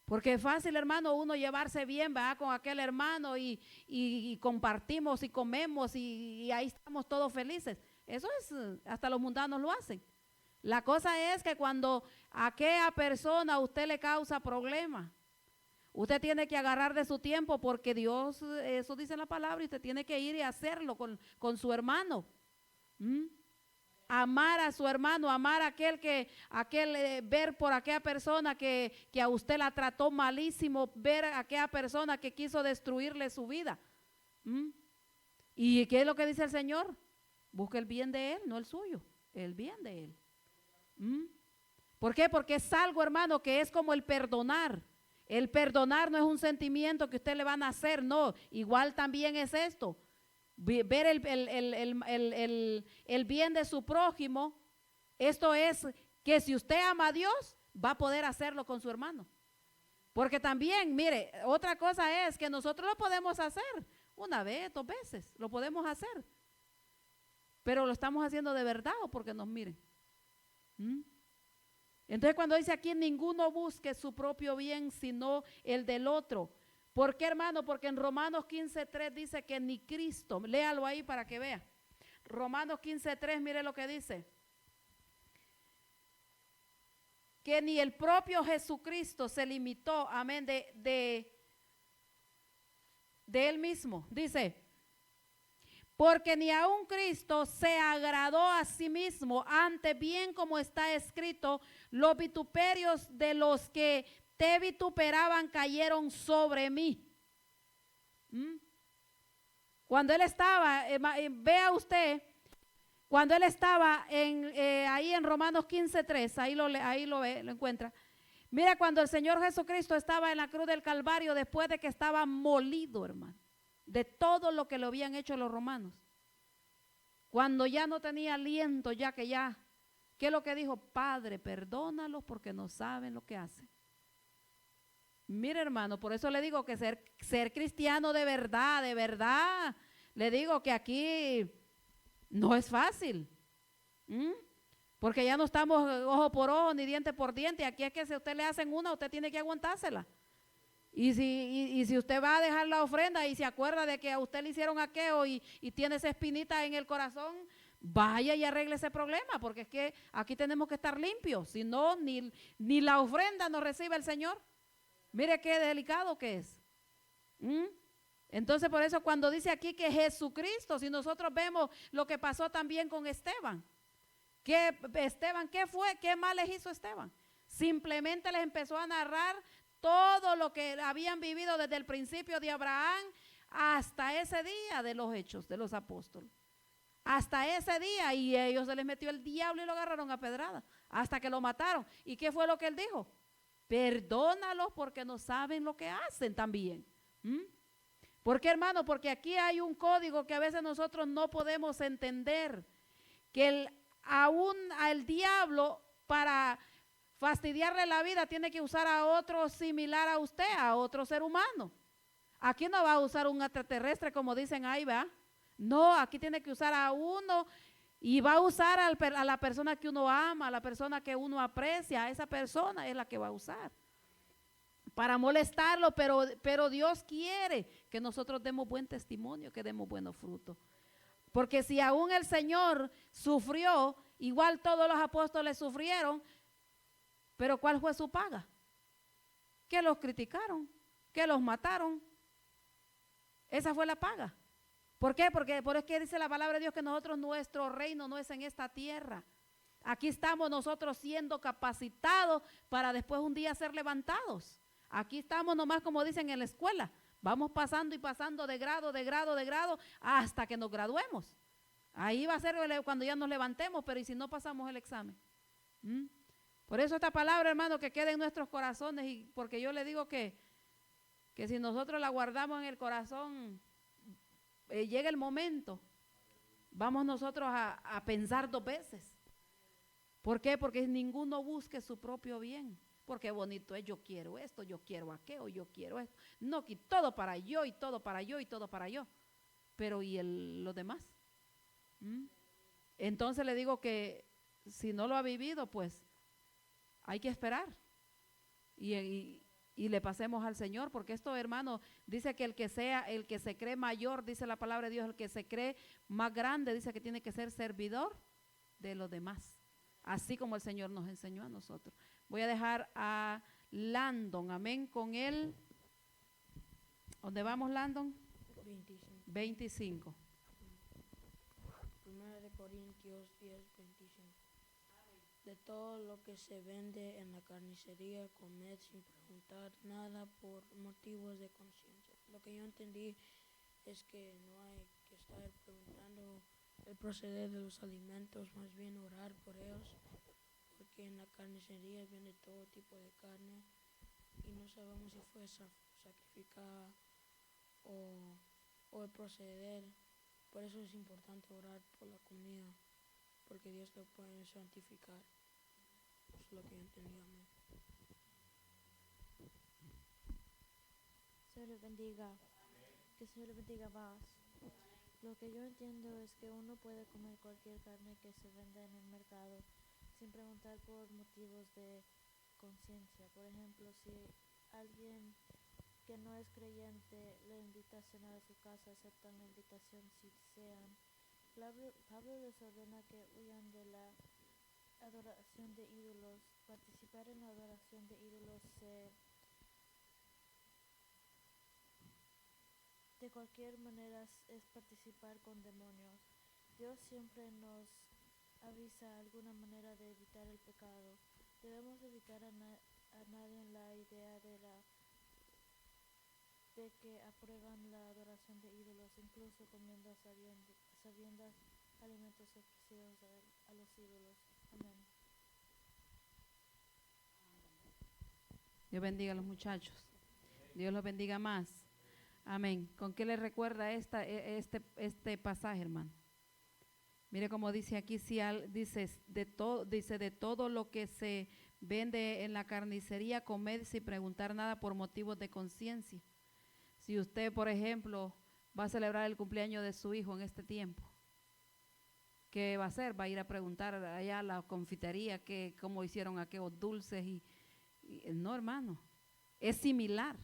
Porque es fácil, hermano, uno llevarse bien, ¿verdad? Con aquel hermano y compartimos y comemos y ahí estamos todos felices. Eso es, hasta los mundanos lo hacen. La cosa es que cuando a aquella persona a usted le causa problemas, usted tiene que agarrar de su tiempo porque Dios, eso dice la palabra, y usted tiene que ir y hacerlo con su hermano. Amar a su hermano, amar a ver por aquella persona que a usted la trató malísimo, ver a aquella persona que quiso destruirle su vida. ¿Y qué es lo que dice el Señor? Busque el bien de él, no el suyo, el bien de él. ¿Por qué? Porque es algo, hermano, que es como el perdonar. El perdonar no es un sentimiento que usted le van a hacer, no, igual también es esto. Ver el bien de su prójimo, esto es que si usted ama a Dios, va a poder hacerlo con su hermano. Porque también, mire, otra cosa es que nosotros lo podemos hacer una vez, 2 veces, lo podemos hacer. Pero lo estamos haciendo de verdad o porque nos miren. Entonces cuando dice aquí, ninguno busque su propio bien, sino el del otro. ¿Por qué, hermano? Porque en Romanos 15:3 dice que ni Cristo, léalo ahí para que vea. Romanos 15:3, mire lo que dice. Que ni el propio Jesucristo se limitó, amén, de él mismo. Dice, porque ni aun Cristo se agradó a sí mismo, antes bien como está escrito, los vituperios de los que te vituperaban cayeron sobre mí. Cuando él estaba, vea usted, cuando él estaba ahí en Romanos 15:3, ahí lo ve, lo encuentra. Mira, cuando el Señor Jesucristo estaba en la cruz del Calvario, después de que estaba molido, hermano, de todo lo que le habían hecho los romanos. Cuando ya no tenía aliento, ¿qué es lo que dijo? Padre, perdónalos porque no saben lo que hacen. Mire, hermano, por eso le digo que ser cristiano de verdad, le digo que aquí no es fácil. Porque ya no estamos ojo por ojo ni diente por diente. Aquí es que si a usted le hacen una, usted tiene que aguantársela. Y si usted va a dejar la ofrenda y se acuerda de que a usted le hicieron aquello y tiene esa espinita en el corazón, vaya y arregle ese problema, porque es que aquí tenemos que estar limpios. Si no, ni la ofrenda nos recibe el Señor. Mire qué delicado que es. Entonces por eso cuando dice aquí que Jesucristo, si nosotros vemos lo que pasó también con Esteban, ¿qué mal les hizo Esteban? Simplemente les empezó a narrar todo lo que habían vivido desde el principio de Abraham hasta ese día de los Hechos de los Apóstoles. Hasta ese día, y a ellos se les metió el diablo y lo agarraron a pedrada hasta que lo mataron. ¿Y qué fue lo que él dijo? Perdónalos porque no saben lo que hacen también. ¿Por qué, hermano? Porque aquí hay un código que a veces nosotros no podemos entender, que aún al diablo para fastidiarle la vida tiene que usar a otro similar a usted, a otro ser humano. Aquí no va a usar un extraterrestre como dicen ahí, ¿va? No, aquí tiene que usar a uno y va a usar a la persona que uno ama, a la persona que uno aprecia, a esa persona es la que va a usar para molestarlo, pero Dios quiere que nosotros demos buen testimonio, que demos buenos frutos. Porque si aún el Señor sufrió, igual todos los apóstoles sufrieron, pero ¿cuál fue su paga? Que los criticaron, que los mataron. Esa fue la paga. ¿Por qué? Porque por eso que dice la palabra de Dios que nuestro reino no es en esta tierra. Aquí estamos nosotros siendo capacitados para después un día ser levantados. Aquí estamos nomás como dicen en la escuela. Vamos pasando y pasando de grado hasta que nos graduemos. Ahí va a ser cuando ya nos levantemos, pero ¿y si no pasamos el examen? Por eso esta palabra, hermano, que quede en nuestros corazones, y porque yo le digo que si nosotros la guardamos en el corazón, llega el momento vamos nosotros a pensar 2 veces. ¿Por qué? Porque ninguno busque su propio bien. Porque bonito es, yo quiero esto, yo quiero aquello, yo quiero esto. No, que todo para yo, y todo para yo, y todo para yo. Pero ¿y los demás? Entonces le digo que si no lo ha vivido, pues hay que esperar. Y le pasemos al Señor, porque esto, hermano, dice que el que se cree mayor, dice la palabra de Dios, el que se cree más grande, dice que tiene que ser servidor de los demás. Así como el Señor nos enseñó a nosotros. Voy a dejar a Landon, amén, con él. ¿Dónde vamos, Landon? 25. Primera de Corintios 10:25. De todo lo que se vende en la carnicería, comed sin preguntar nada por motivos de conciencia. Lo que yo entendí es que no hay que estar preguntando el proceder de los alimentos, más bien orar por ellos, porque en la carnicería vende todo tipo de carne y no sabemos si fue sacrificada o el proceder. Por eso es importante orar por la comida, porque Dios lo puede santificar. Eso es lo que yo entendí. Amén. Señor le bendiga. Que el Señor le bendiga más. Lo que yo entiendo es que uno puede comer cualquier carne que se venda en el mercado sin preguntar por motivos de conciencia. Por ejemplo, si alguien que no es creyente le invita a cenar a su casa, aceptan la invitación si desean. Pablo les ordena que huyan de la adoración de ídolos. Participar en la adoración de ídolos de cualquier manera es participar con demonios. Dios siempre nos avisa alguna manera de evitar el pecado. Debemos evitar a nadie en la idea de que aprueban la adoración de ídolos, incluso comiendo sabiendas alimentos ofrecidos a los ídolos. Amén. Dios bendiga a los muchachos. Dios los bendiga más. Amén. ¿Con qué le recuerda este pasaje, hermano? Mire cómo dice aquí, dice de todo lo que se vende en la carnicería, comed sin preguntar nada por motivos de conciencia. Si usted, por ejemplo, va a celebrar el cumpleaños de su hijo en este tiempo, ¿qué va a hacer? Va a ir a preguntar allá a la confitería cómo hicieron aquellos dulces no, hermano, es similar.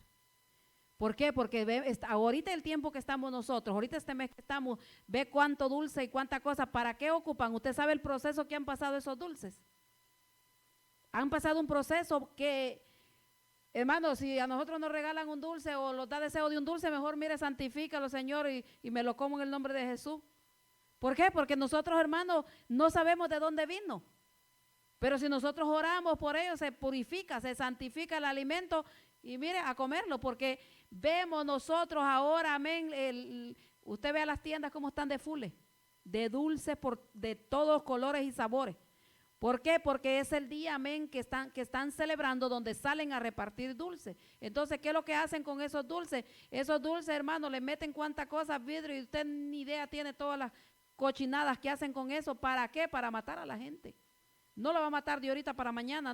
¿Por qué? Porque ahorita el tiempo que estamos nosotros, ahorita este mes que estamos, ve cuánto dulce y cuánta cosa, ¿para qué ocupan? ¿Usted sabe el proceso que han pasado esos dulces? Han pasado un proceso que, hermano, si a nosotros nos regalan un dulce o nos da deseo de un dulce, mejor mire, santifícalo, Señor, y me lo como en el nombre de Jesús. ¿Por qué? Porque nosotros, hermanos, no sabemos de dónde vino. Pero si nosotros oramos por ello, se purifica, se santifica el alimento y mire, a comerlo, porque vemos nosotros ahora, amén, usted ve a las tiendas cómo están de fules, de dulces de todos colores y sabores. ¿Por qué? Porque es el día, amén, que están celebrando, donde salen a repartir dulces. Entonces, ¿qué es lo que hacen con esos dulces? Esos dulces, hermano, le meten cuantas cosas, vidrio, y usted ni idea tiene todas las cochinadas que hacen con eso. ¿Para qué? Para matar a la gente. No lo va a matar de ahorita para mañana.